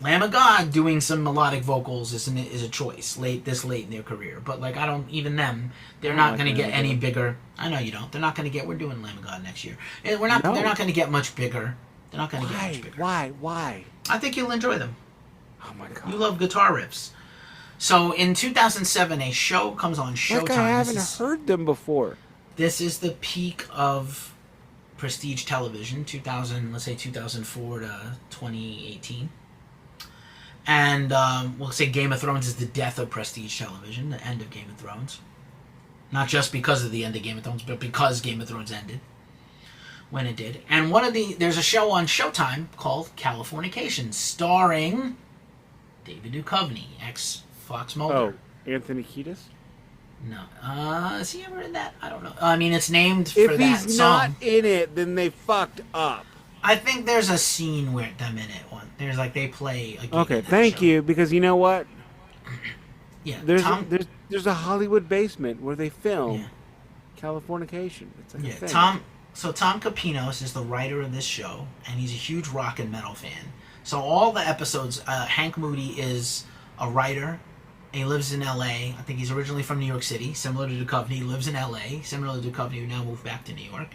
Lamb of God doing some melodic vocals is a choice this late in their career. But like, even them, they're not going to get any bigger. I know you don't. They're not going to get. We're doing Lamb of God next year. They're not going to get much bigger. They're not going to get much bigger. Why? I think you'll enjoy them. Oh my god. You love guitar riffs. So in 2007, a show comes on Showtime. Like I haven't heard them before. This is the peak of prestige television. 2004 to 2018. And we'll say Game of Thrones is the death of prestige television, the end of Game of Thrones. Not just because of the end of Game of Thrones, but because Game of Thrones ended when it did. And there's a show on Showtime called Californication, starring David Duchovny, ex-Fox Mulder. Oh, Anthony Kiedis? No. Is he ever in that? I don't know. I mean, it's named for that song. If he's not in it, then they fucked up. I think there's a scene where them in it. There's like they play a game. Okay, in that thank show. you, because you know what? Yeah, There's a Hollywood basement where they film Californication. It's like a Yeah, thing. Tom Capinos is the writer of this show, and he's a huge rock and metal fan. So all the episodes, Hank Moody is a writer. He lives in L.A. I think he's originally from New York City, similar to Duchovny. He lives in L.A., similar to Duchovny, who now moved back to New York.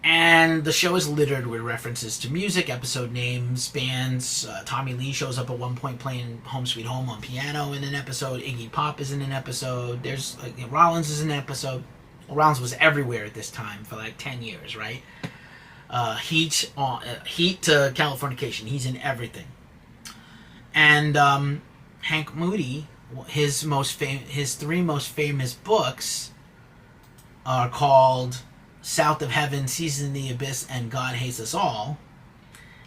And the show is littered with references to music, episode names, bands. Tommy Lee shows up at one point playing Home Sweet Home on piano in an episode. Iggy Pop is in an episode. There's Rollins is in an episode. Well, Rollins was everywhere at this time for like 10 years, right? Heat to Californication. He's in everything. And Hank Moody, his three most famous books are called South of Heaven, Seasons in the Abyss, and God Hates Us All.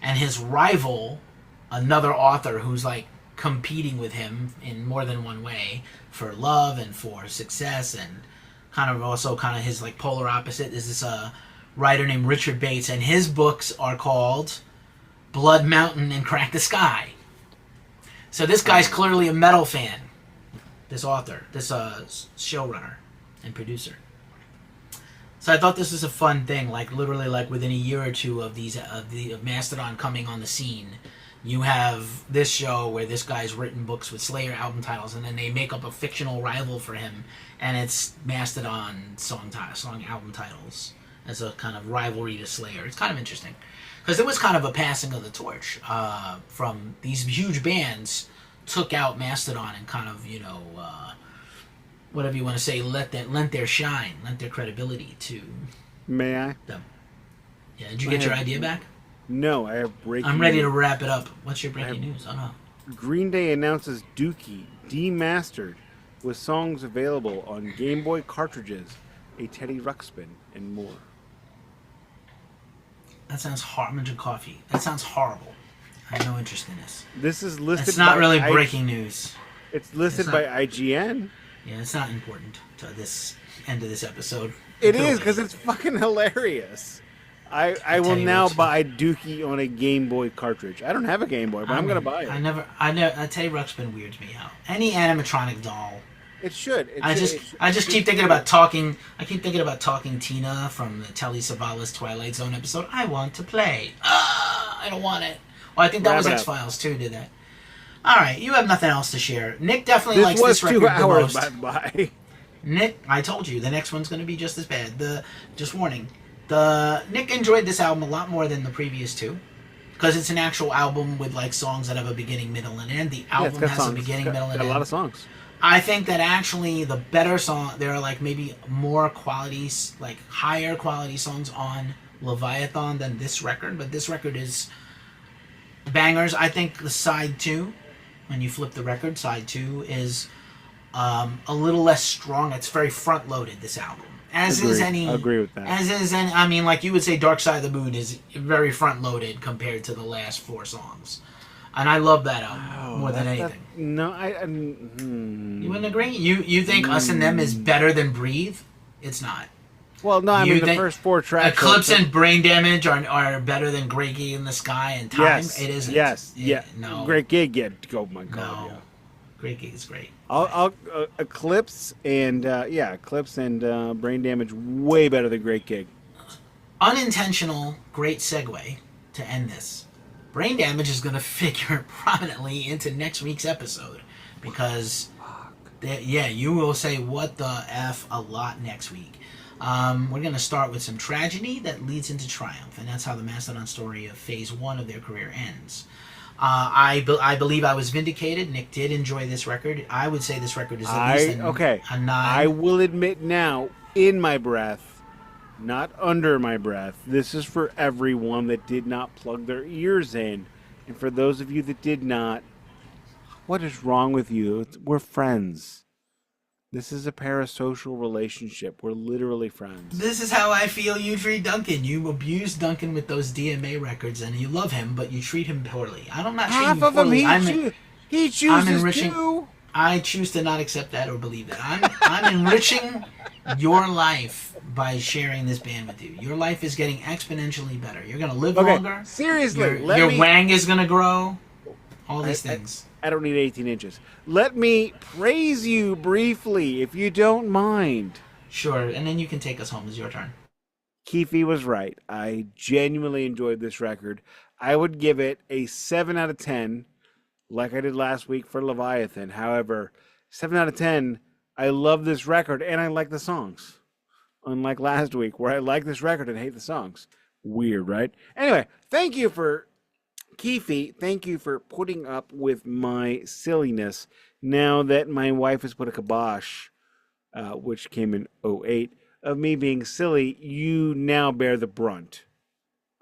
And his rival, another author who's like competing with him in more than one way for love and for success, and kind of his like polar opposite, is this writer named Richard Bates, and his books are called Blood Mountain and Crack the Sky. So this guy's clearly a metal fan. This author, this showrunner and producer. So I thought this was a fun thing. Like literally, like within a year or two of Mastodon coming on the scene, you have this show where this guy's written books with Slayer album titles, and then they make up a fictional rival for him, and it's Mastodon song album titles as a kind of rivalry to Slayer. It's kind of interesting because it was kind of a passing of the torch from these huge bands took out Mastodon and kind of whatever you want to say, lent their shine, lent their credibility to May I? them. Yeah, did you get your idea back? No, I have breaking I'm ready news. to wrap it up. What's your breaking news? Oh no. Green Day announces Dookie demastered with songs available on Game Boy cartridges, a Teddy Ruxpin, and more. That sounds I'm gonna drink coffee. That sounds horrible. I have no interest in this. This is listed. It's not by really breaking news. It's listed by IGN. Yeah, it's not important to this end of this episode. It is because it's fucking hilarious. I will now buy Dookie on a Game Boy cartridge. I don't have a Game Boy, but I'm gonna buy it. I never. Teddy Ruxpin weirds me out. Any animatronic doll. It should. I just keep thinking about talking. I keep thinking about talking Tina from the Telly Savalas Twilight Zone episode. I want to play. I don't want it. Well, I think that was X-Files too. Did that? All right, you have nothing else to share. Nick definitely likes this record the most. This was 2 hours by. Nick, I told you the next one's going to be just as bad. Just warning. Nick enjoyed this album a lot more than the previous two, because it's an actual album with like songs that have a beginning, middle, and end. The album has a beginning, middle, and end. A lot of songs. I think that actually the better song, there are like maybe more qualities, like higher quality songs on Leviathan than this record, but this record is bangers. I think the side 2, when you flip the record, side 2 is a little less strong. It's very front loaded, this album. I agree with that. I mean, like you would say Dark Side of the Moon is very front loaded compared to the last 4 songs. And I love that album more than anything. You wouldn't agree? You think Us and Them is better than Breathe? It's not. Well, no, I mean the first 4 tracks. Eclipse and Brain Damage are better than Great Gig in the Sky and Time. Yes, it isn't. Yes, No. Great Gig, yeah. Oh my god. No. Yeah. Great Gig is great. I'll Eclipse and Eclipse and Brain Damage way better than Great Gig. Unintentional, great segue to end this. Brain Damage is going to figure prominently into next week's episode because, you will say what the F a lot next week. We're going to start with some tragedy that leads into triumph, and that's how the Mastodon story of Phase 1 of their career ends. I believe I was vindicated. Nick did enjoy this record. I would say this record is at least a 9. I will admit now, in my breath, not under my breath, this is for everyone that did not plug their ears in. And for those of you that did not, what is wrong with you? We're friends. This is a parasocial relationship. We're literally friends. This is how I feel you treat Duncan. You abuse Duncan with those DMA records, and you love him, but you treat him poorly. I'm not treating him poorly. Half of them he chooses to. I choose to not accept that or believe that. I'm enriching your life by sharing this band with you. Your life is getting exponentially better. You're going to live longer. Seriously. Your wang is going to grow. All these things. I don't need 18 inches. Let me praise you briefly, if you don't mind. Sure, and then you can take us home. It's your turn. Keefy was right. I genuinely enjoyed this record. I would give it a 7 out of 10, like I did last week for Leviathan. However, 7 out of 10, I love this record and I like the songs. Unlike last week, where I like this record and hate the songs. Weird, right? Anyway, thank you for Keefy. Thank you for putting up with my silliness now that my wife has put a kibosh, which came in '08, of me being silly. You now bear the brunt.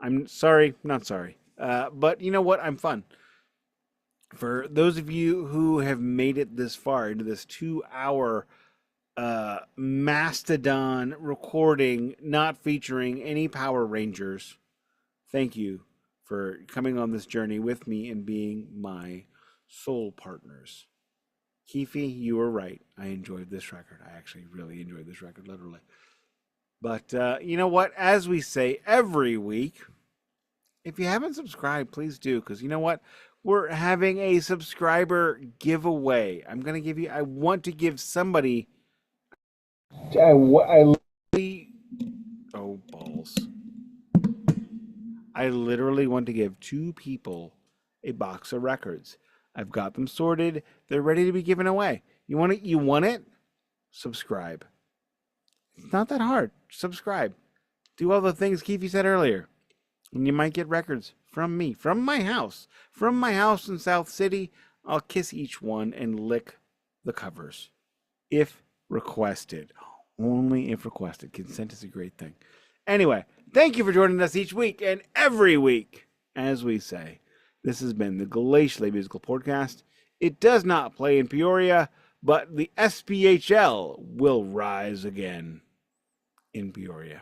I'm sorry, not sorry. But you know what? I'm fun. For those of you who have made it this far into this 2-hour Mastodon recording, not featuring any Power Rangers, thank you for coming on this journey with me and being my soul partners. Keefy, you were right. I enjoyed this record. I actually really enjoyed this record, literally. But you know what? As we say every week, if you haven't subscribed, please do. Because you know what? We're having a subscriber giveaway. I want to give somebody... oh, balls. I literally want to give 2 people a box of records. I've got them sorted. They're ready to be given away. You want it? You want it? Subscribe. It's not that hard. Subscribe. Do all the things Keefy said earlier. And you might get records from me, from my house in South City. I'll kiss each one and lick the covers. If requested. Only if requested. Consent is a great thing. Anyway, thank you for joining us each week and every week. As we say, this has been the Glacially Musical Podcast. It does not play in Peoria, but the SPHL will rise again in Peoria.